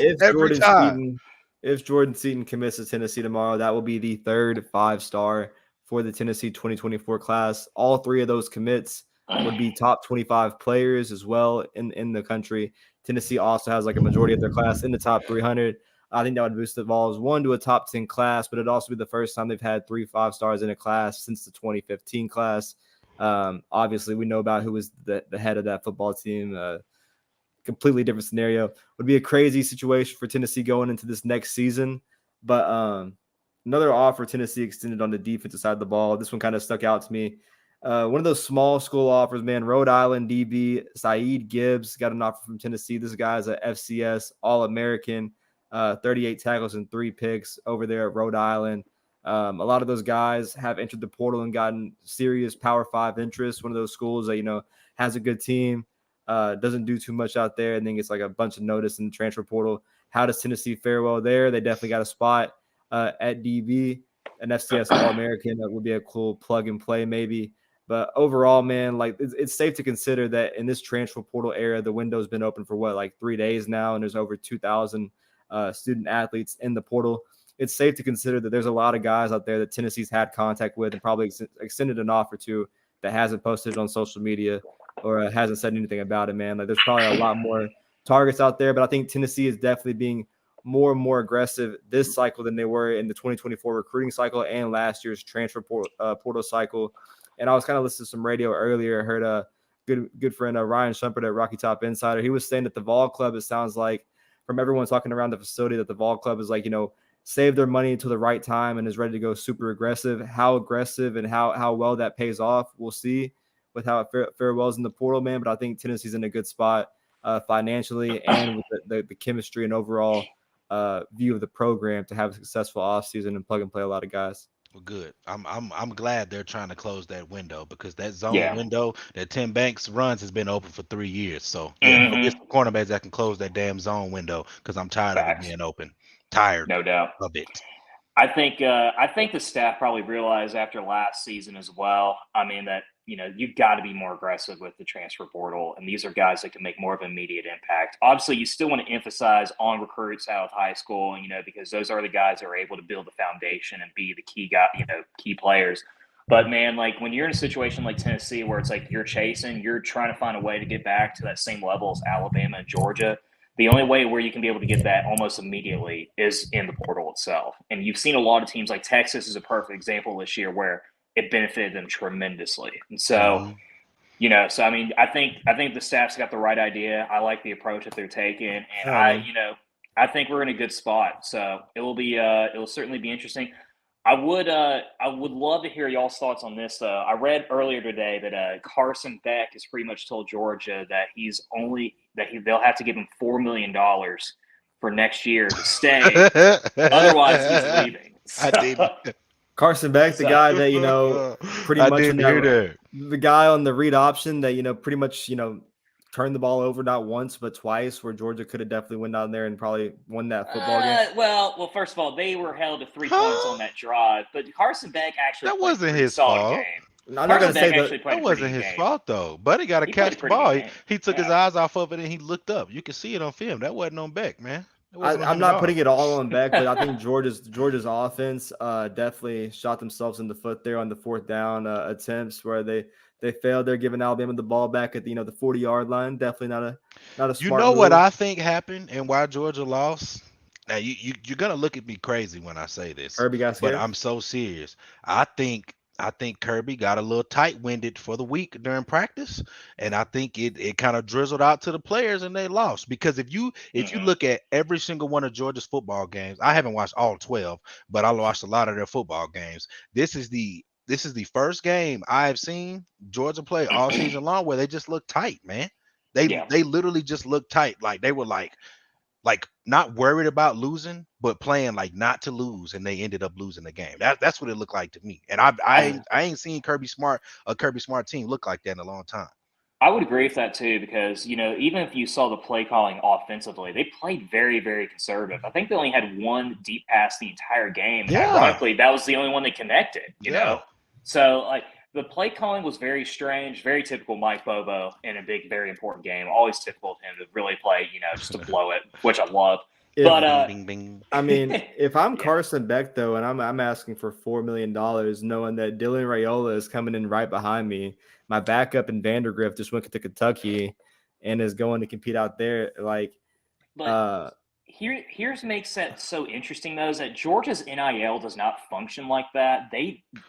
If Jordan Seaton commits to Tennessee tomorrow, that will be the third 5-star for the Tennessee 2024 class. All 3 of those commits would be top 25 players as well in the country. Tennessee also has a majority of their class in the top 300. I think that would boost the Vols to a top 10 class, but it'd also be the first time they've had 3 5-stars in a class since the 2015 class. Obviously, we know about who was the head of that football team. Completely different scenario. Would be a crazy situation for Tennessee going into this next season. But another offer Tennessee extended on the defensive side of the ball. This one kind of stuck out to me. One of those small school offers, man. Rhode Island DB Saeed Gibbs got an offer from Tennessee. This guy's a FCS All-American, 38 tackles and 3 picks over there at Rhode Island. A lot of those guys have entered the portal and gotten serious Power 5 interest. One of those schools that, has a good team, doesn't do too much out there, and then gets like a bunch of notice in the transfer portal. How does Tennessee fare well there? They definitely got a spot at DB. An FCS All-American that would be a cool plug and play maybe. But overall, man, like it's safe to consider that in this transfer portal era, the window's been open for like 3 days now, and there's over 2,000 student athletes in the portal. It's safe to consider that there's a lot of guys out there that Tennessee's had contact with and probably extended an offer to that hasn't posted it on social media or hasn't said anything about it, man. Like there's probably a lot more targets out there, but I think Tennessee is definitely being more and more aggressive this cycle than they were in the 2024 recruiting cycle and last year's transfer portal cycle. And I was kind of listening to some radio earlier. I heard a good friend, Ryan Shumpert at Rocky Top Insider. He was saying that the Vol Club, it sounds like from everyone talking around the facility, that the Vol Club is like, save their money until the right time and is ready to go super aggressive. How aggressive and how well that pays off, we'll see with how it farewells in the portal, man. But I think Tennessee's in a good spot financially and with the chemistry and overall view of the program to have a successful offseason and plug and play a lot of guys. Well, good. I'm glad they're trying to close that window because that zone window that Tim Banks runs has been open for 3 years. So it's the cornerbacks that can close that damn zone window because I'm tired of it being open. Tired, no doubt of it. I think the staff probably realized after last season as well. I mean that you've got to be more aggressive with the transfer portal, and these are guys that can make more of an immediate impact. Obviously, you still want to emphasize on recruits out of high school, because those are the guys that are able to build the foundation and be the key players. But man, like when you're in a situation like Tennessee where it's like you're trying to find a way to get back to that same level as Alabama and Georgia. The only way where you can be able to get that almost immediately is in the portal itself. And you've seen a lot of teams like Texas is a perfect example this year where it benefited them tremendously. And so, I think the staff's got the right idea. I like the approach that they're taking. And I think we're in a good spot. So it'll certainly be interesting. I would love to hear y'all's thoughts on this. I read earlier today that Carson Beck has pretty much told Georgia that they'll have to give him $4 million for next year to stay. Otherwise, he's leaving. So. I did. Carson Beck, the guy that pretty much the guy on the read option that pretty much turned the ball over not once but twice, where Georgia could have definitely went down there and probably won that football game. Well, first of all, they were held to 3 points on that drive, but Carson Beck actually that wasn't his fault. I'm not going to say that wasn't his fault though. Buddy got to catch the ball. He took his eyes off of it and he looked up. You can see it on film. That wasn't on Beck, man. I'm not putting it all on Beck, but I think Georgia's offense definitely shot themselves in the foot there on the 4th down attempts where they failed. They're giving Alabama the ball back at the 40-yard line. Definitely not a smart move. What I think happened and why Georgia lost? Now you're gonna look at me crazy when I say this, Kirby got scared. But I'm so serious. I think Kirby got a little tight-winded for the week during practice, and I think it kind of drizzled out to the players and they lost. Because if you look at every single one of Georgia's football games, I haven't watched all 12, but I watched a lot of their football games. This is the first game I've seen Georgia play all season long where they just look tight, man. They literally just look tight, like they were like not worried about losing, but playing like not to lose, and they ended up losing the game. That's what it looked like to me. And I ain't seen a Kirby Smart team look like that in a long time. I would agree with that too, because even if you saw the play calling offensively, they played very, very conservative. I think they only had one deep pass the entire game. Yeah. Ironically, that was the only one they connected. You know, so like. The play calling was very strange, very typical Mike Bobo in a big, very important game. Always typical of him to really play, just to blow it, which I love. But I mean, if I'm Carson Beck though, and I'm asking for $4 million, knowing that Dylan Raiola is coming in right behind me, my backup in Vandergrift just went to Kentucky and is going to compete out there. Here's makes that so interesting though, is that Georgia's NIL does not function like that.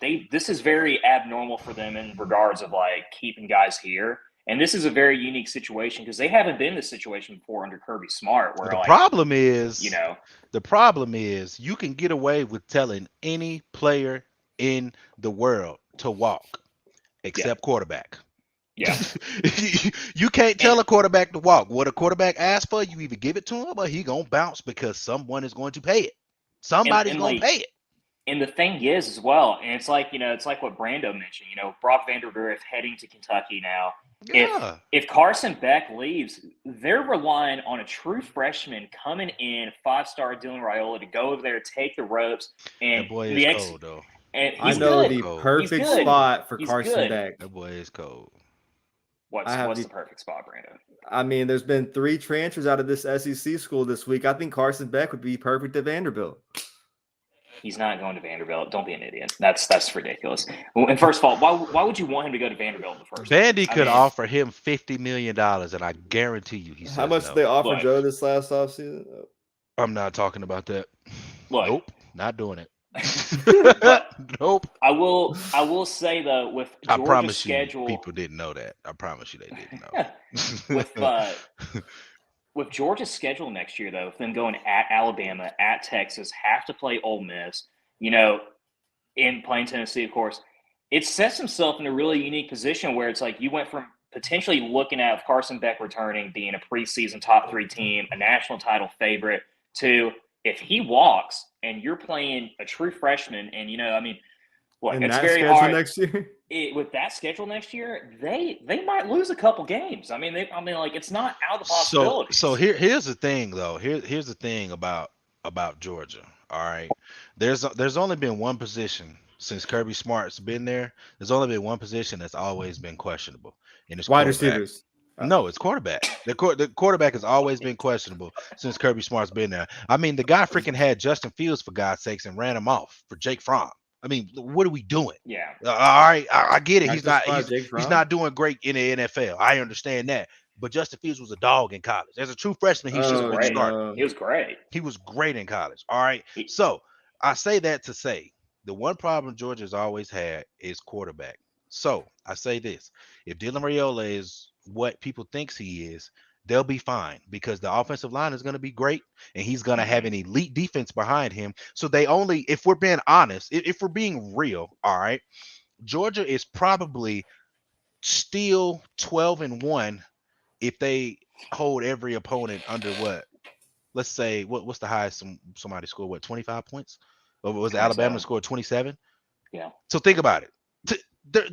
This is very abnormal for them in regards of like keeping guys here. And this is a very unique situation because they haven't been in this situation before under Kirby Smart. Where the problem is you can get away with telling any player in the world to walk. except quarterback. Yeah. You can't tell a quarterback to walk. What a quarterback asks for, you either give it to him or he gonna bounce because someone is going to pay it. Somebody's gonna pay it. And the thing is, as well, and it's like what Brando mentioned. Brock Vandergriff heading to Kentucky now. Yeah. If Carson Beck leaves, they're relying on a true freshman coming in, 5-star Dylan Raiola, to go over there, take the ropes, and that boy is cold though. And I know good. the perfect spot for Carson Beck. That boy is cold. What's the perfect spot, Brandon? I mean, there's been 3 transfers out of this SEC school this week. I think Carson Beck would be perfect at Vanderbilt. He's not going to Vanderbilt. Don't be an idiot. That's ridiculous. And first of all, why would you want him to go to Vanderbilt in the first place? Vandy could offer him $50 million, and I guarantee you he says how much no. did they offer Joe this last offseason? I'm not talking about that. Nope, not doing it. Nope. I will say though, with Georgia's schedule, people didn't know that. I promise you they didn't know. With Georgia's schedule next year, though, them going at Alabama, at Texas, have to play Ole Miss, in playing Tennessee, of course, it sets himself in a really unique position where it's like you went from potentially looking at Carson Beck returning, being a preseason top 3 team, a national title favorite, to if he walks and you're playing a true freshman, and it's very hard next year. With that schedule next year, they might lose a couple games. It's not out of the possibility. So here's the thing, though. Here's the thing about Georgia. All right, there's only been one position since Kirby Smart's been there. There's only been one position that's always been questionable, and it's wide receivers. No, it's quarterback. The quarterback has always been questionable since Kirby Smart's been there. I mean, the guy freaking had Justin Fields, for God's sakes, and ran him off for Jake Fromm. I mean, what are we doing? Yeah. All right, I get it. He's not doing great in the NFL. I understand that. But Justin Fields was a dog in college. As a true freshman, he should have been starting. He was great. He was great in college. All right. So I say that to say the one problem Georgia's always had is quarterback. So I say this: if Dylan Raiola is what people thinks he is, they'll be fine because the offensive line is going to be great and he's going to have an elite defense behind him. So they only, if we're being honest, if we're being real, all right, Georgia is probably still 12-1 if they hold every opponent under what? Let's say, what's the highest somebody scored, 25 points? Or was Alabama scored 27? Yeah. So think about it.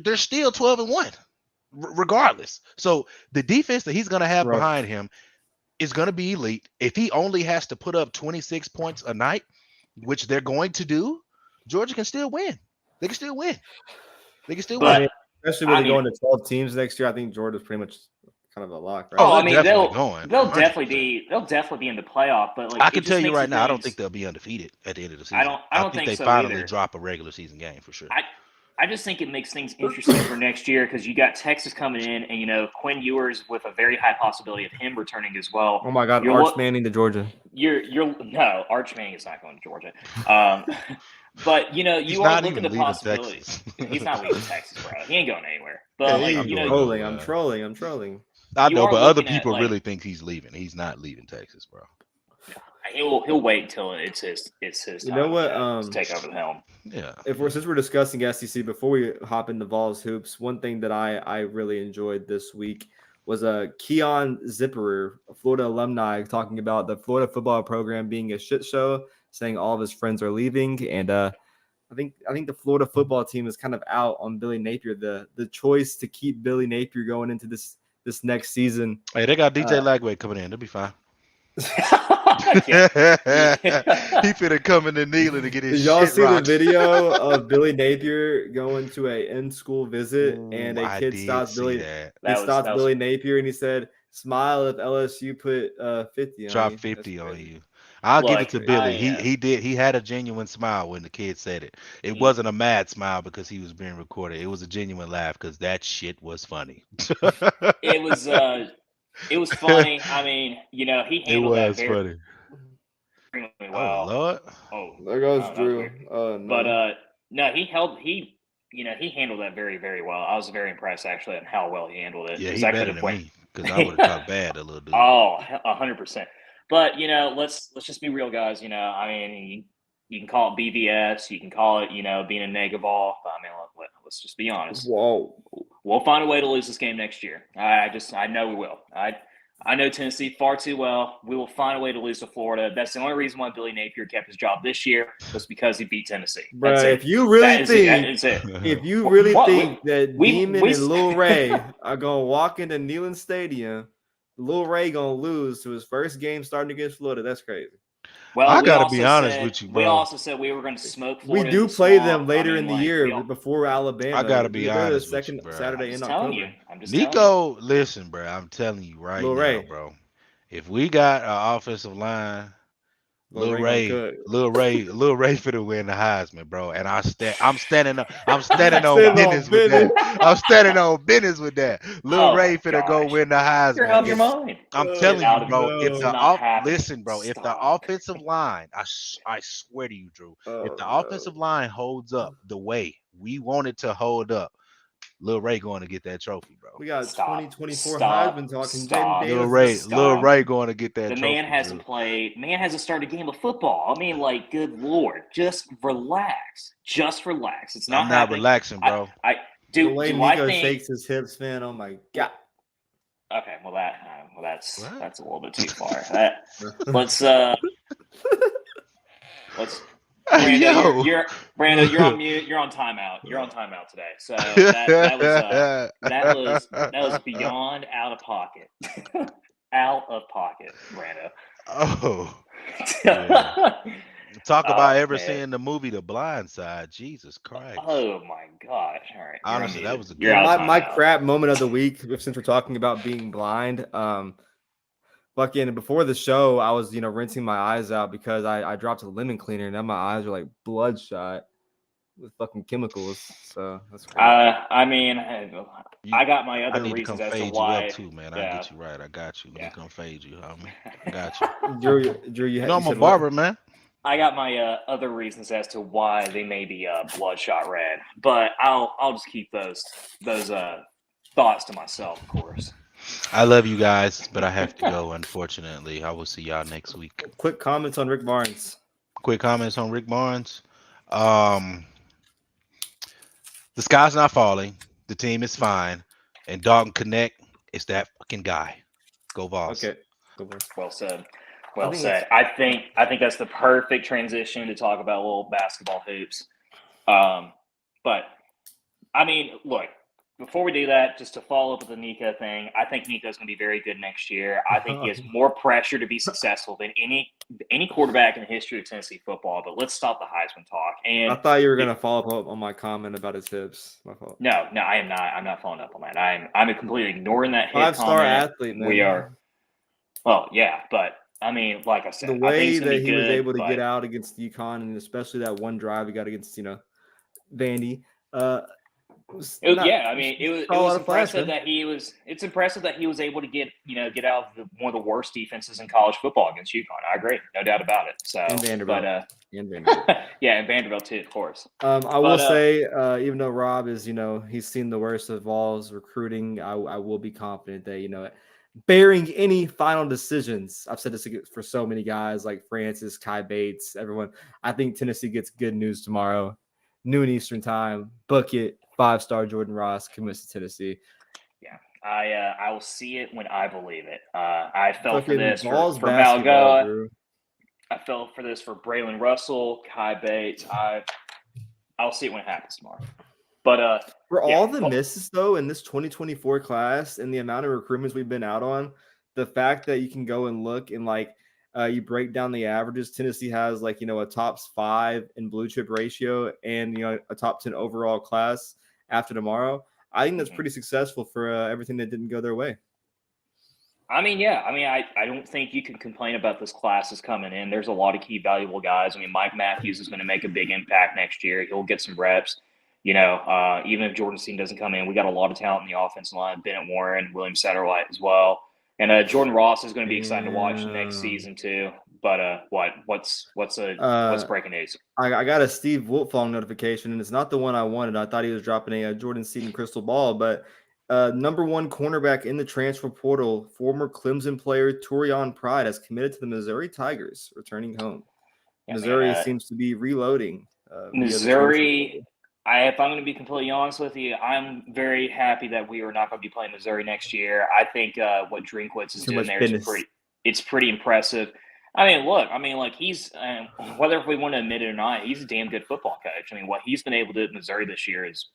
They're still 12-1. Regardless. So the defense that he's going to have behind him is going to be elite. If he only has to put up 26 points a night, which they're going to do, Georgia can still win. They can still win. Especially when they go into 12 teams next year. I think Georgia's pretty much kind of a lock, right? They'll definitely be in the playoff. But I can tell you right now, I don't think they'll be undefeated at the end of the season. I don't think they so finally either. drop a regular season game for sure. I just think it makes things interesting for next year because you got Texas coming in, and Quinn Ewers with a very high possibility of him returning as well. Oh my God, Arch Manning to Georgia. No, Arch Manning is not going to Georgia. But you are looking at the possibilities. He's not leaving Texas, bro. He ain't going anywhere. But I'm trolling. I know, but other people really think he's leaving. He's not leaving Texas, bro. He'll wait until it's his time. You know what? To take over the helm. Yeah. Since we're discussing SEC, before we hop into Vols hoops, one thing that I really enjoyed this week was Keon Zipperer, a Florida alumni, talking about the Florida football program being a shit show, saying all of his friends are leaving, and I think the Florida football team is kind of out on Billy Napier. The choice to keep Billy Napier going into this next season. Hey, they got DJ Lagway coming in. They'll be fine. He finna come in and kneeling to get his. Did y'all shit see rocked. the video of Billy Napier going to a in-school visit and a kid stops Billy? Billy Napier and he said, "Smile if LSU put 50 on drop you." 50 on you." I'll give it to Billy. He had a genuine smile when the kid said it. It wasn't a mad smile because he was being recorded. It was a genuine laugh because that shit was funny. It was funny. I mean, he handled that very well. Oh Lord! Oh, there goes Drew. No. But no, he handled that very, very well. I was very impressed actually on how well he handled it. Yeah, he's better than me because I would have talked bad a little dude. Oh, 100%. But let's just be real, guys. I mean, you can call it BVS, you can call it being a negaval. But I mean, Let's just be honest. Whoa. We'll find a way to lose this game next year. I know we will. I know Tennessee far too well. We will find a way to lose to Florida. That's the only reason why Billy Napier kept his job this year was because he beat Tennessee. Bro, if you really think that Demon and Lil Ray are gonna walk into Neyland Stadium, Lil Ray gonna lose to his first game starting against Florida, that's crazy. Well, I gotta be honest with you, bro. We also said we were going to smoke Florida. We do play them later in the year before Alabama. I gotta be honest with you, bro. Saturday in October. Nico, listen, bro. I'm telling you right now, bro. If we got an offensive line, Lil Ray finna win the Heisman, bro. And I'm standing on business with that. I'm standing on business with that. Lil Ray finna go win the Heisman. You're out of your mind. I'm telling you, bro. If the offensive line, I swear to you, Drew, if the offensive line holds up the way we want it to hold up, Lil Ray going to get that trophy, bro. We got 2024 Heisman talking. Lil Ray going to get that trophy. The man hasn't played. Man hasn't started a game of football. I mean, like, good Lord. Just relax. It's not. I'm not relaxing, bro. The way Nico shakes his hips, man. Oh, my God. Okay, that's a little bit too far. Let's Brando, you're on mute. You're on timeout. You're on timeout today. So that was beyond out of pocket. Out of pocket, Brando. Oh. Yeah. Talk about seeing the movie The Blind Side. Jesus Christ. Oh my gosh. All right. Honestly, that was my crap moment of the week, since we're talking about being blind. Fucking before the show, I was, rinsing my eyes out because I dropped a lemon cleaner and now my eyes are like bloodshot with fucking chemicals. So that's crazy. I mean, I got my other reasons as to why. You up too, man. I get you right. I got you. Let me come fade you, homie. I got you. Drew, I'm a barber, man. I got my other reasons as to why they may be bloodshot red, but I'll just keep those thoughts to myself, of course. I love you guys, but I have to go, unfortunately. I will see y'all next week. Quick comments on Rick Barnes. The sky's not falling. The team is fine. And Dalton Connect is that fucking guy. Go Vols. Okay. Well said. I think that's the perfect transition to talk about little basketball hoops. But I mean, look, before we do that, just to follow up with the Nico thing, I think Nico's going to be very good next year. I think he has more pressure to be successul than any quarterback in the history of Tennessee football. But let's stop the Heisman talk. And I thought you were going to follow up on my comment about his hips. My fault. No, I am not. I'm not following up on that. I'm completely ignoring that hip comment. 5-star athlete, man. We are. Well, yeah, but I mean, like I said, the way that he was able to get out against UConn, and especially that one drive he got against, Vandy. It was impressive that he was. It's impressive that he was able to get out of one of the worst defenses in college football against UConn. I agree, no doubt about it. So and Vanderbilt, and Vanderbilt too, of course. I will say, even though Rob is, he's seen the worst of Vols recruiting, I will be confident that bearing any final decisions, I've said this for so many guys like Francis, Kai Bates, everyone. I think Tennessee gets good news tomorrow, noon Eastern time. Book it. 5-star Jordan Ross commits to Tennessee. Yeah, I will see it when I believe it. I fell for this for Balgoa. Drew. I fell for this for Braylon Russell, Kai Bates. I'll see it when it happens tomorrow. But for all the misses though in this 2024 class and the amount of recruitments we've been out on, the fact that you can go and look and you break down the averages. Tennessee has a top 5 in blue chip ratio and a top 10 overall class after tomorrow. I think that's pretty successful for everything that didn't go their way. I mean, yeah. I mean, I don't think you can complain about this class that's coming in. There's a lot of key valuable guys. I mean, Mike Matthews is going to make a big impact next year. He'll get some reps. Even if Jordan Steen doesn't come in, we got a lot of talent in the offensive line. Bennett Warren, William Satterwhite as well. And Jordan Ross is going to be exciting to watch next season too. But what's breaking news? I got a Steve Wiltfong notification, and it's not the one I wanted. I thought he was dropping a Jordan Seaton crystal ball, but number 1 cornerback in the transfer portal, former Clemson player Torian Pride has committed to the Missouri Tigers, returning home. Yeah, Missouri seems to be reloading. Missouri. if I'm going to be completely honest with you, I'm very happy that we are not going to be playing Missouri next year. I think what Drinkwitz is doing there is pretty impressive. I mean, look, he's whether if we want to admit it or not, he's a damn good football coach. I mean, what he's been able to do at Missouri this year is,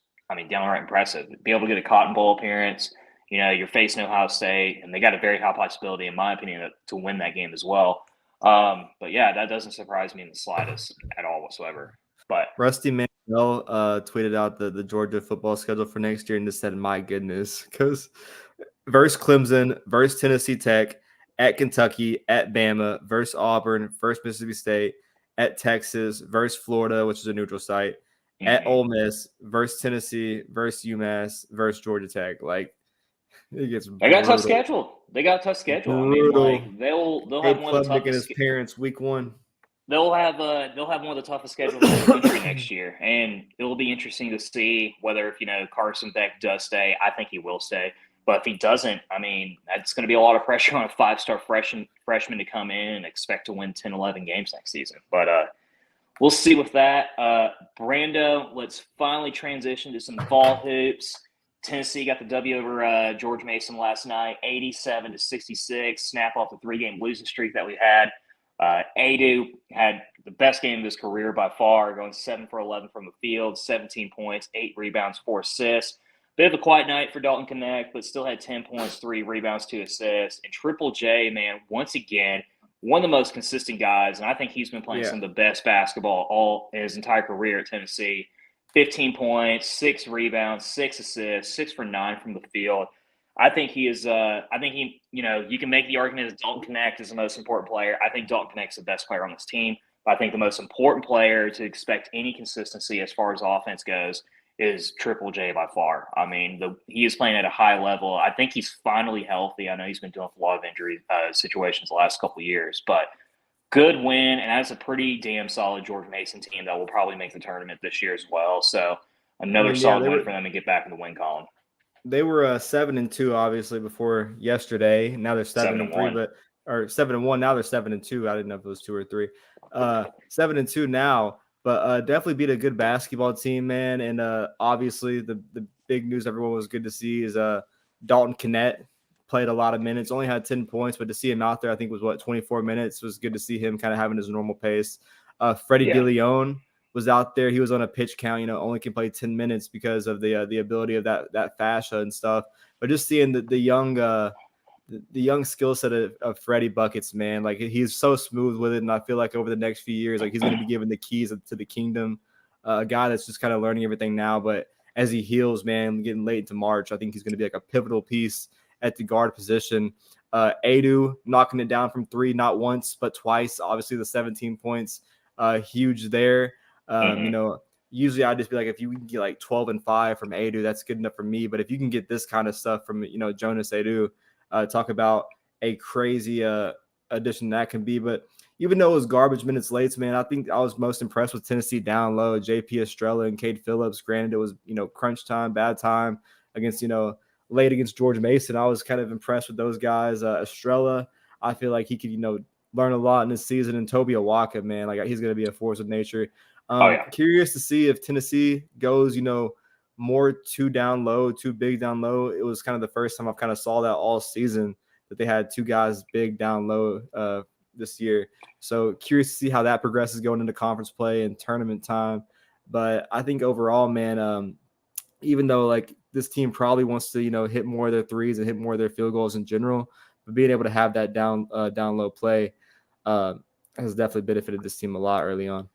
downright impressive. Be able to get a Cotton Bowl appearance. You're facing Ohio State, and they got a very high possibility, in my opinion, to win that game as well. But yeah, that doesn't surprise me in the slightest at all whatsoever. But Rusty Mandel tweeted out the Georgia football schedule for next year and just said, "My goodness," because versus Clemson, versus Tennessee Tech, at Kentucky, at Bama, versus Auburn, versus Mississippi State, at Texas, versus Florida, which is a neutral site, at Ole Miss, versus Tennessee, versus UMass, versus Georgia Tech. Like, it gets they got a tough schedule. They'll have one of the toughest parents week 1. They'll have one of the toughest schedules in the country next year, and it'll be interesting to see whether if Carson Beck does stay. I think he will stay, but if he doesn't, that's going to be a lot of pressure on a 5-star freshman to come in and expect to win 10, 11 games next season. But we'll see with that. Brando, let's finally transition to some fall hoops. Tennessee got the W over George Mason last night, 87-66. Snap off the 3-game losing streak that we had. Adu had the best game of his career by far, going 7 for 11 from the field, 17 points, 8 rebounds, 4 assists. Bit of a quiet night for Dalton Connect, but still had 10 points, 3 rebounds, 2 assists. And Triple J, man, once again, one of the most consistent guys, and I think he's been playing some of the best basketball all in his entire career at Tennessee. 15 points, 6 rebounds, 6 assists, 6 for 9 from the field. I think he is. You can make the argument that Dalton Connect is the most important player. I think Dalton Connect is the best player on this team. But I think the most important player to expect any consistency as far as offense goes is Triple J by far. He is playing at a high level. I think he's finally healthy. I know he's been dealing with a lot of injury situations the last couple of years, but good win, and that's a pretty damn solid George Mason team that will probably make the tournament this year as well. So another solid win for them to get back in the win column. They were 7-2 obviously before yesterday. Now they're 7-3, or 7-1. Now they're 7-2. I didn't know if it was 2 or 3. 7-2 now, but definitely beat a good basketball team, man. And obviously the big news everyone was good to see is Dalton Connect played a lot of minutes. Only had 10 points, but to see him out there, I think was 24 minutes. It was good to see him kind of having his normal pace. Freddie DeLeon was out there. He was on a pitch count, only can play 10 minutes because of the ability of that fascia and stuff. But just seeing the young skill set of Freddie buckets, man, like he's so smooth with it. And I feel like over the next few years, like he's going to be given the keys to the kingdom. A guy that's just kind of learning everything now, but as he heals, man, getting late into March, I think he's going to be like a pivotal piece at the guard position. Adu knocking it down from 3, not once, but twice. Obviously the 17 points, huge there. Usually I'd just be like, if you can get like 12 and 5 from Adu, that's good enough for me. But if you can get this kind of stuff from, Jonas Adu, talk about a crazy addition that can be. But even though it was garbage minutes late, man, I think I was most impressed with Tennessee down low, JP Estrella and Cade Phillips. Granted, it was, crunch time, bad time against, late against George Mason. I was kind of impressed with those guys. Estrella, I feel like he could, learn a lot in this season. And Toby Awaka, man, like he's going to be a force of nature. Curious to see if Tennessee goes, more too down low, too big down low. It was kind of the first time I've kind of saw that all season, that they had 2 guys big down low this year. So curious to see how that progresses going into conference play and tournament time. But I think overall, man, even though like this team probably wants to, hit more of their threes and hit more of their field goals in general, but being able to have that down low play has definitely benefited this team a lot early on.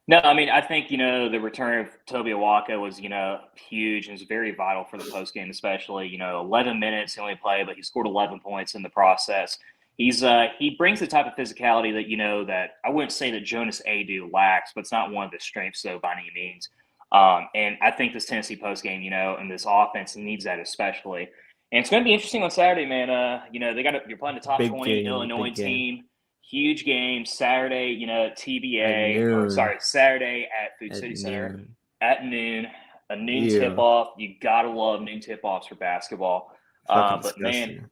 No, I think, the return of Toby Awaka was, huge and was very vital for the postgame, especially, 11 minutes he only played, but he scored 11 points in the process. He brings the type of physicality that, that I wouldn't say that Jonas Adu lacks, but it's not one of his strengths, so by any means. And I think this Tennessee postgame, and this offense needs that especially. And it's going to be interesting on Saturday, man. You're playing the top 20 Illinois team. Huge game Saturday, Saturday at Food City Center at noon. A noon tip-off. You gotta love noon tip-offs for basketball. But man,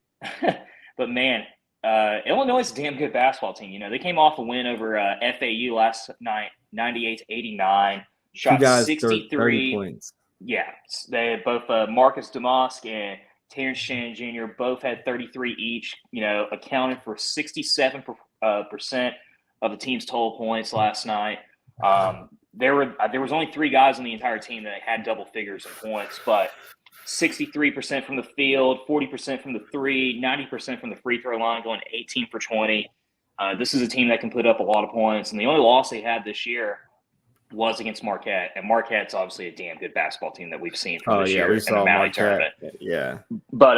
Illinois is a damn good basketball team. They came off a win over FAU last night, 98-89. shot 30 63 points. Yeah, they both Marcus Damask and Terrence Shannon Jr. both had 33 each. Accounted for 67% of the team's total points last night. There was only 3 guys on the entire team that had double figures in points, but 63% from the field, 40% from the three, 90% from the free throw line, going 18 for 20. This is a team that can put up a lot of points, and the only loss they had this year was against Marquette, and Marquette's obviously a damn good basketball team that we've seen from this year we in saw the Maui Marquette tournament. Yeah, but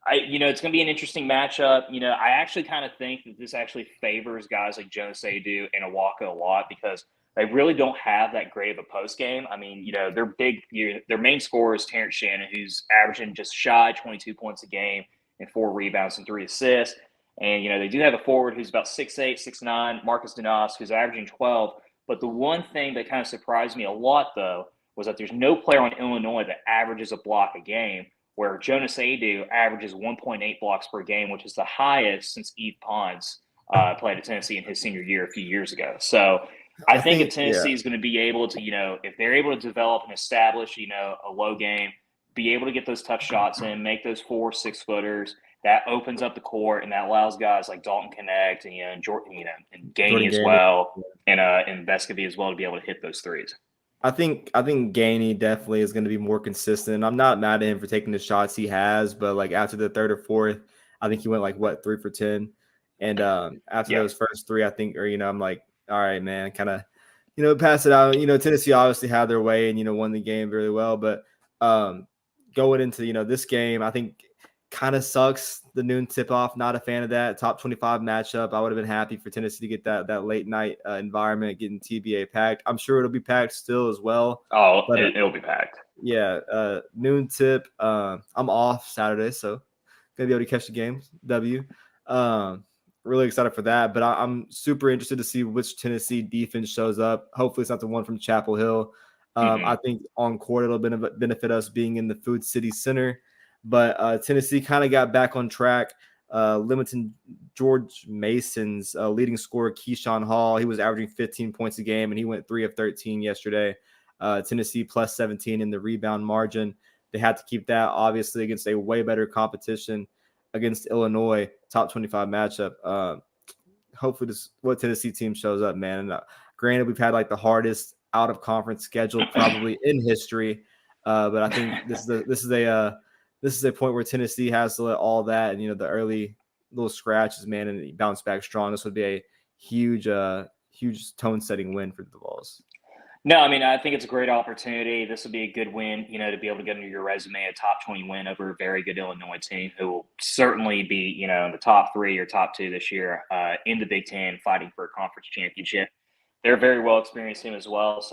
it's going to be an interesting matchup. I actually kind of think that this actually favors guys like Jonas Adu and Awaka a lot because they really don't have that great of a post game. I mean, their main scorer is Terrence Shannon, who's averaging just shy 22 points a game and 4 rebounds and 3 assists. And they do have a forward who's about 6'8", 6'9", Marcus Danos, who's averaging 12. But the one thing that kind of surprised me a lot, though, was that there's no player on Illinois that averages a block a game, where Jonas Adu averages 1.8 blocks per game, which is the highest since Eve Pons played at Tennessee in his senior year a few years ago. So I think if Tennessee is going to be able to, if they're able to develop and establish, a low game, be able to get those tough shots in, make those 4 6-footers, that opens up the court and that allows guys like Dalton Connect and Jordan, and Gainey as well, and Vescovy as well to be able to hit those threes. I think Gainey definitely is going to be more consistent. I'm not mad at him for taking the shots he has, but like after the 3rd or 4th, I think he went 3 for 10, and after those first 3, I think, I'm like, all right, man, kind of, pass it out. Tennessee obviously had their way and won the game really well, but going into this game, I think kind of sucks the noon tip off. Not a fan of that. Top 25 matchup. I would have been happy for Tennessee to get that late night environment, getting TBA packed. I'm sure it'll be packed still as well. Oh, but it'll be packed. Yeah. Noon tip. I'm off Saturday, so gonna be able to catch the game. Really excited for that. But I'm super interested to see which Tennessee defense shows up. Hopefully it's not the one from Chapel Hill. I think on court it'll benefit us being in the Food City Center. But Tennessee kind of got back on track. Limiting George Mason's leading scorer, Keyshawn Hall. He was averaging 15 points a game, and he went 3 of 13 yesterday. Tennessee plus 17 in the rebound margin. They had to keep that, obviously, against a way better competition against Illinois, top 25 matchup. Hopefully what Tennessee team shows up, man. And, granted, we've had the hardest out-of-conference schedule probably in history, but I think this is a point where Tennessee has to let all that and, the early little scratches, man, and bounce back strong. This would be a huge tone-setting win for the Vols. No, I mean, I think it's a great opportunity. This would be a good win, to be able to get into your resume a top 20 win over a very good Illinois team who will certainly be, in the top 3 or top 2 this year in the Big Ten fighting for a conference championship. They're a very well-experienced team as well.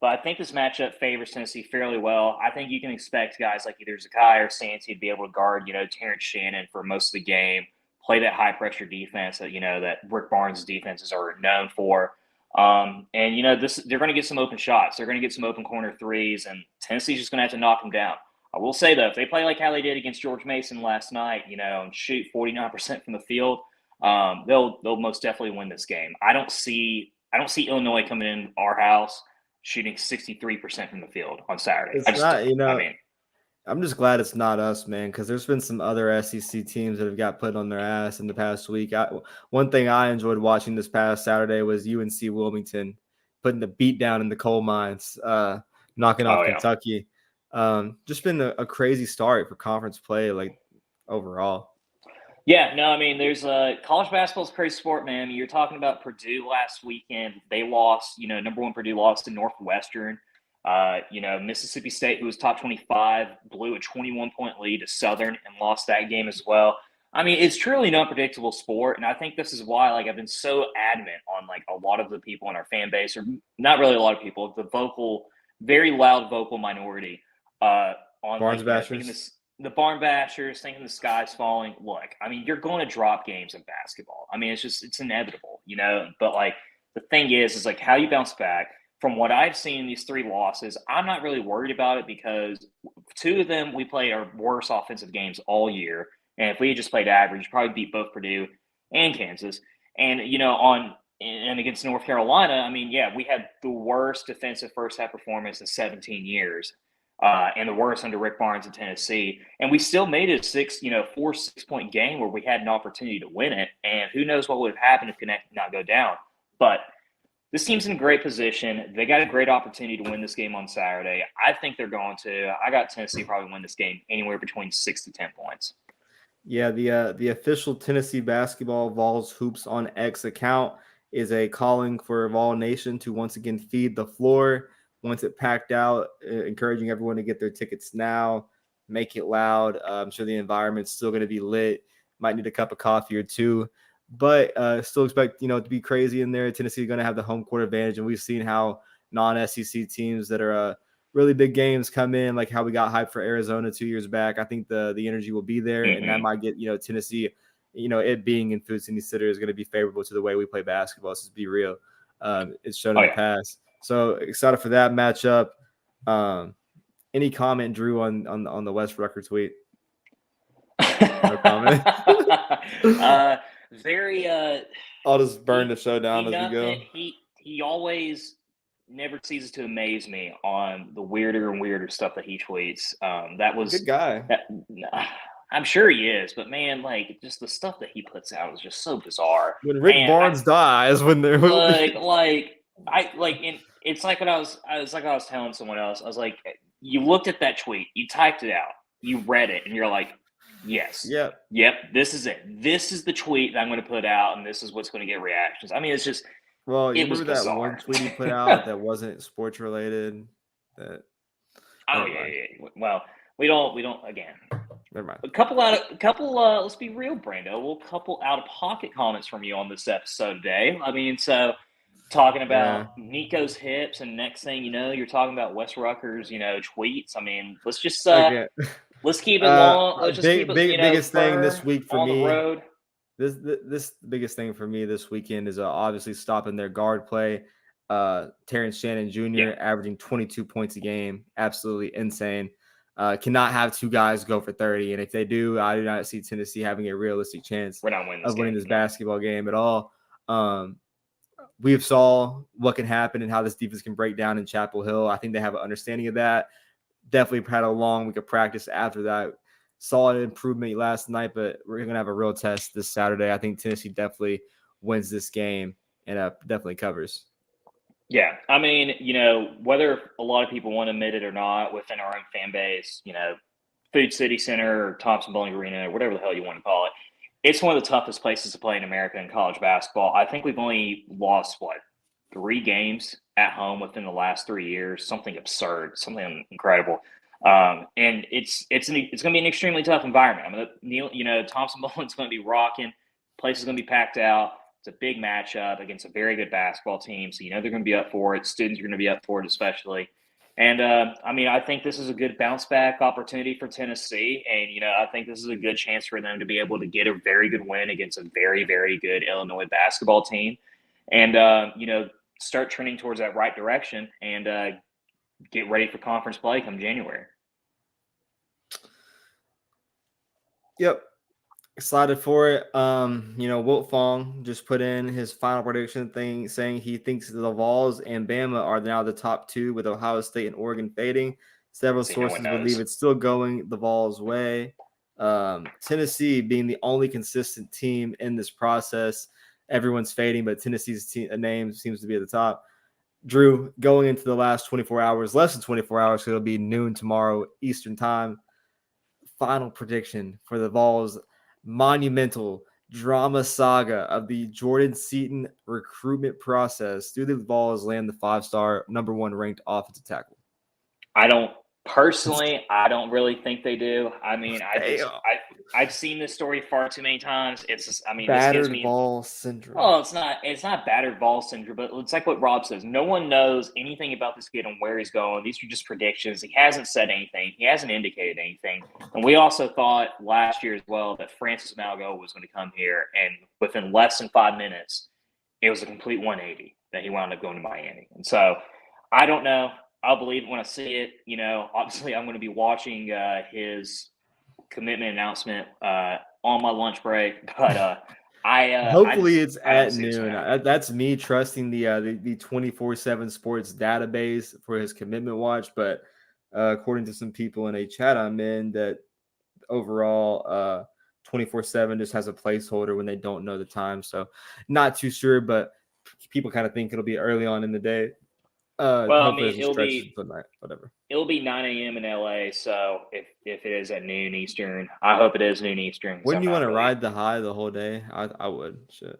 But I think this matchup favors Tennessee fairly well. I think you can expect guys like either Zakai or Santi to be able to guard, Terrence Shannon for most of the game, play that high-pressure defense that, that Rick Barnes' defenses are known for. And, they're going to get some open shots. They're going to get some open corner threes, and Tennessee's just going to have to knock them down. I will say, though, if they play like how they did against George Mason last night, and shoot 49% from the field, they'll most definitely win this game. I don't see Illinois coming in our house shooting 63% from the field on Saturday. I'm just glad it's not us, man, because there's been some other SEC teams that have got put on their ass in the past week. One thing I enjoyed watching this past Saturday was UNC Wilmington putting the beat down in the coal mines, knocking off Kentucky. Just been a crazy start for conference play, overall. Yeah, no, I mean, there's college basketball's a crazy sport, man. You're talking about Purdue last weekend. They lost, number 1 Purdue lost to Northwestern. Mississippi State, who was top 25, blew a 21-point lead to Southern and lost that game as well. I mean, it's truly an unpredictable sport, and I think this is why, I've been so adamant on, a lot of the people in our fan base, or not really a lot of people, the very loud vocal minority on Barnes Bashers. The Barn Bashers, thinking the sky's falling. Look, I mean, you're going to drop games in basketball. I mean, it's inevitable, But, the thing is how you bounce back. From what I've seen, these 3 losses, I'm not really worried about it because 2 of them we played our worst offensive games all year. And if we had just played average, probably beat both Purdue and Kansas. And, on and against North Carolina, I mean, yeah, we had the worst defensive first half performance in 17 years, and the worst under Rick Barnes in Tennessee. And we still made it a 4 6-point game where we had an opportunity to win it. And who knows what would have happened if Connect did not go down. But this team's in great position. They got a great opportunity to win this game on Saturday. I think they're going to. I got Tennessee probably win this game anywhere between 6 to 10 points. Yeah, the official Tennessee basketball Vols Hoops on X account is a calling for Vol Nation to once again feed the floor once it packed out, encouraging everyone to get their tickets now, make it loud. I'm sure the environment's still going to be lit. Might need a cup of coffee or two, but still expect to be crazy in there. Tennessee is going to have the home court advantage, and we've seen how non-SEC teams that are really big games come in, like how we got hyped for Arizona 2 years back. I think the energy will be there, and that might get Tennessee. It being in Food City Center is going to be favorable to the way we play basketball. Let's just be real. It's shown in the past. So excited for that matchup. Any comment, Drew, on the Wes Rucker tweet? No comment. I'll just burn the show down as we go. He always never ceases to amaze me on the weirder and weirder stuff that he tweets. That was good guy. I'm sure he is, but man, like just the stuff that he puts out is just so bizarre. When Rick Barnes dies, when they're it's like what I was telling someone else. I was like, you looked at that tweet, you typed it out, you read it, and you're like, yes, yep, this is it. This is the tweet that I'm going to put out, and this is what's going to get reactions. I mean, it's just. Well, you remember that one tweet he put out that wasn't sports related? Yeah. Well, we don't. Again, never mind. A couple. Let's be real, Brando. A couple out of pocket comments from you on this episode today. I mean, so talking about Nico's hips, and next thing you know, you're talking about Wes Rucker's, tweets. I mean, let's just let's keep it long. Let's just keep it, biggest thing this week for me. On the road. This biggest thing for me this weekend is obviously stopping their guard play. Terrence Shannon Jr. averaging 22 points a game, absolutely insane. Cannot have two guys go for 30, and if they do, I do not see Tennessee having a realistic chance of winning this basketball game at all. We saw what can happen and how this defense can break down in Chapel Hill. I think they have an understanding of that. Definitely had a long week of practice after that. Solid improvement last night, but we're going to have a real test this Saturday. I think Tennessee definitely wins this game and definitely covers. Yeah. I mean, whether a lot of people want to admit it or not within our own fan base, Food City Center or Thompson Bowling Arena or whatever the hell you want to call it, it's one of the toughest places to play in America in college basketball. I think we've only lost, 3 games at home within the last 3 years, something absurd, something incredible. And it's going to be an extremely tough environment. I mean, Thompson Bowling's going to be rocking. Place is going to be packed out. It's a big matchup against a very good basketball team. So, they're going to be up for it. Students are going to be up for it, especially. And, I think this is a good bounce back opportunity for Tennessee. And, I think this is a good chance for them to be able to get a very good win against a very, very good Illinois basketball team. And, start trending towards that right direction and, get ready for conference play come January. Yep. Excited for it. Wilt Fong just put in his final prediction thing saying he thinks the Vols and Bama are now the top 2 with Ohio State and Oregon fading. Several sources believe it's still going the Vols' way. Tennessee being the only consistent team in this process. Everyone's fading, but Tennessee's name seems to be at the top. Drew, going into the last 24 hours, less than 24 hours, so it'll be noon tomorrow Eastern time. Final prediction for the Vols' monumental drama saga of the Jordan Seaton recruitment process. Do the Vols land the 5-star number 1 ranked offensive tackle? I don't really think they do. I mean, I've seen this story far too many times. It's just, battered Vol syndrome. Oh, it's not battered Vol syndrome, but it's like what Rob says. No one knows anything about this kid and where he's going. These are just predictions. He hasn't said anything. He hasn't indicated anything. And we also thought last year as well that Francis Malgo was going to come here, and within less than 5 minutes, it was a complete 180 that he wound up going to Miami. And so I don't know. I'll believe it when I see it. Obviously I'm going to be watching his commitment announcement on my lunch break, but Hopefully it's at noon. noon. That's me trusting the 24/7 sports database for his commitment watch. But according to some people in a chat I'm in, that overall 24/7 just has a placeholder when they don't know the time. So not too sure, but people kind of think it'll be early on in the day. Hopefully it stretches until night, whatever. It'll be 9 a.m. in LA. So if it is at noon Eastern, I hope it is noon Eastern. Wouldn't you want to ride the high the whole day? I would. Shit.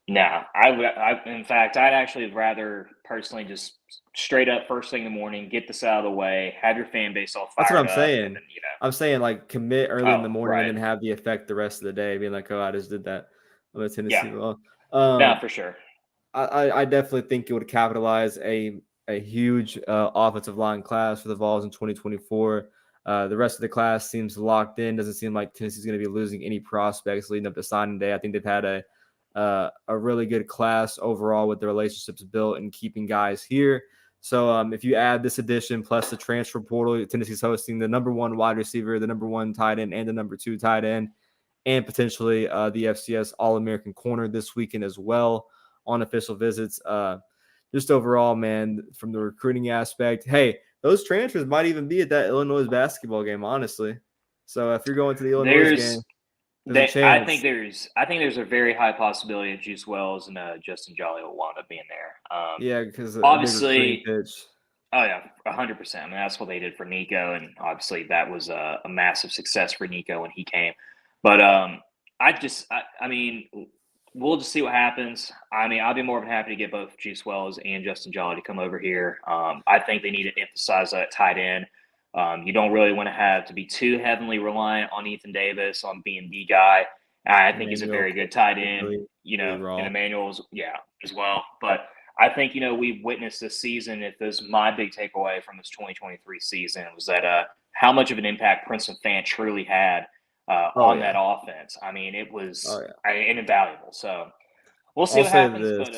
No, I would. In fact, I'd actually rather personally just straight up first thing in the morning, get this out of the way, have your fan base all fired up. That's what I'm saying. Then, I'm saying like commit early in the morning right. and then have the effect the rest of the day, being like, oh, I just did that on the Tennessee. Yeah. Well, no, for sure. I definitely think it would capitalize a huge offensive line class for the Vols in 2024. The rest of the class seems locked in. Doesn't seem like Tennessee's going to be losing any prospects leading up to signing day. I think they've had a really good class overall with the relationships built and keeping guys here. So if you add this addition plus the transfer portal, Tennessee's hosting the number 1 wide receiver, the number 1 tight end, and the number 2 tight end, and potentially the FCS All-American corner this weekend as well on official visits. Just overall, man, from the recruiting aspect, hey, those transfers might even be at that Illinois basketball game, honestly. So if you're going to the Illinois game, I think there's a very high possibility that Juice Wells and Justin Jolly will wind up being there. Yeah, because obviously, oh yeah, 100%. I mean, that's what they did for Nico, and obviously that was a massive success for Nico when he came. But I mean, we'll just see what happens. I mean, I'll be more than happy to get both Juice Wells and Justin Jolly to come over here. I think they need to emphasize that tight end. You don't really want to have to be too heavily reliant on Ethan Davis on being the guy. I think he's a very good tight end, and Emmanuel's, as well. But I think, we've witnessed this season, if this is my big takeaway from this 2023 season, was that how much of an impact Princeton Fan truly had on that offense. I mean, it was invaluable. So we'll see what happens.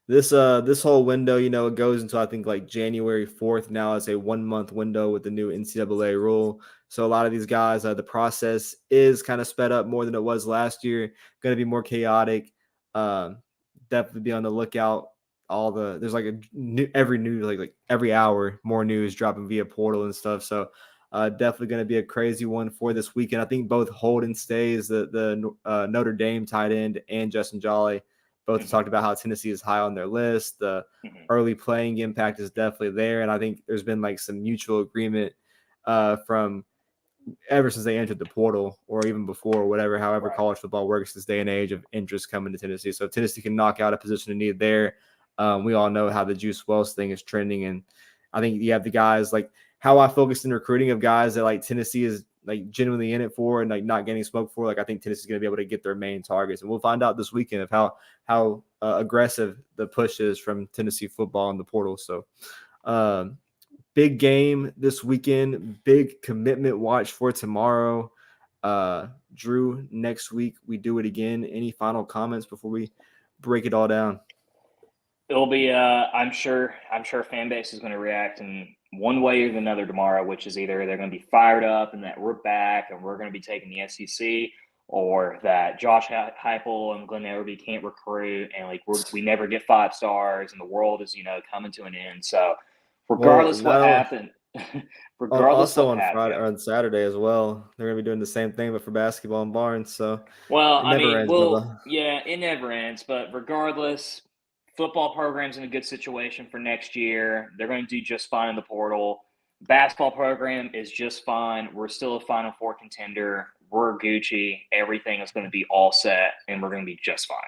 This whole window, it goes until I think like January 4th. Now it's a 1-month window with the new NCAA rule. So a lot of these guys, the process is kind of sped up more than it was last year. Going to be more chaotic. Definitely be on the lookout. There's like every hour more news dropping via portal and stuff. So definitely going to be a crazy one for this weekend. I think both Holden Stays, the Notre Dame tight end, and Justin Jolly both have talked about how Tennessee is high on their list. The early playing impact is definitely there. And I think there's been like some mutual agreement from ever since they entered the portal or even before, or however college football works this day and age, of interest coming to Tennessee. So if Tennessee can knock out a position of need there, we all know how the Juice Wells thing is trending. And I think you have the guys like how I focused in recruiting of guys that like Tennessee is like genuinely in it for and like not getting smoked for. Like I think Tennessee's going to be able to get their main targets, and we'll find out this weekend of how aggressive the push is from Tennessee football in the portal. So big game this weekend, big commitment watch for tomorrow. Drew, next week we do it again. Any final comments before we break it all down? It'll be I'm sure fan base is going to react in one way or another tomorrow, which is either they're going to be fired up and that we're back and we're going to be taking the SEC, or that Josh Heupel and Glenn Everby can't recruit and like we never get 5 stars and the world is coming to an end. So regardless what happened, also on Friday or on Saturday as well, they're going to be doing the same thing but for basketball and Barnes. So it never ends. But regardless, football program's in a good situation for next year. They're going to do just fine in the portal. Basketball program is just fine. We're still a Final Four contender. We're Gucci. Everything is going to be all set, and we're going to be just fine.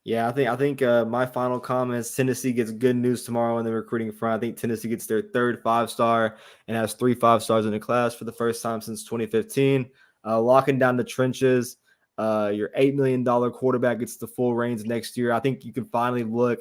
Yeah, I think my final comments, Tennessee gets good news tomorrow on the recruiting front. I think Tennessee gets their 3rd 5-star and has 3 5-stars in the class for the first time since 2015. Locking down the trenches. Your $8 million quarterback gets the full reins next year. I think you can finally look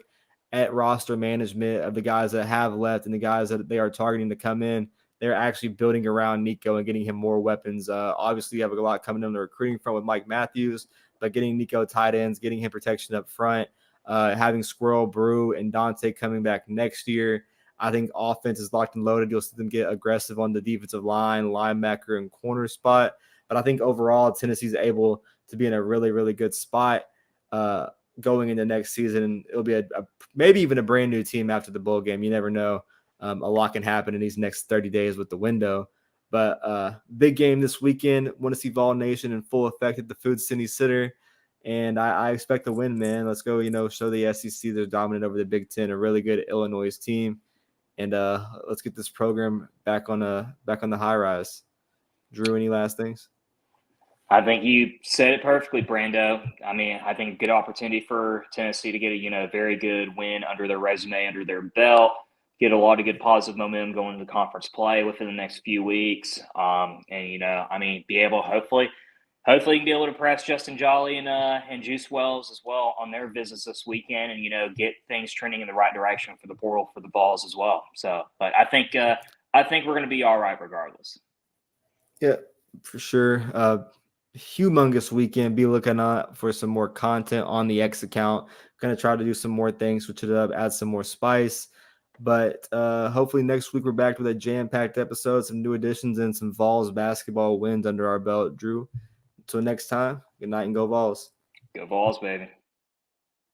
at roster management of the guys that have left and the guys that they are targeting to come in. They're actually building around Nico and getting him more weapons. Obviously, you have a lot coming in the recruiting front with Mike Matthews, but getting Nico tight ends, getting him protection up front, having Squirrel, Brew, and Dante coming back next year. I think offense is locked and loaded. You'll see them get aggressive on the defensive line, linebacker, and corner spot. But I think overall, Tennessee's able to be in a really, really good spot going into next season. It'll be maybe even a brand new team after the bowl game. You never know. A lot can happen in these next 30 days with the window. But big game this weekend. Want to see Vol Nation in full effect at the Food City Sitter. And I expect to win, man. Let's go, show the SEC they're dominant over the Big Ten, a really good Illinois team. And let's get this program back on the high rise. Drew, any last things? I think you said it perfectly, Brando. I mean, I think a good opportunity for Tennessee to get a very good win under their resume, under their belt, get a lot of good positive momentum going into conference play within the next few weeks. And be able hopefully you can be able to press Justin Jolly and Juice Wells as well on their visits this weekend, and get things trending in the right direction for the portal for the Vols as well. So, but I think we're going to be all right regardless. Yeah, for sure. Humongous weekend. Be looking out for some more content on the X account. Going to try to do some more things, switch it up, add some more spice. But hopefully next week we're back with a jam-packed episode, some new additions, and some Vols basketball wins under our belt. Drew, until next time, good night and go Vols. Go Vols, baby.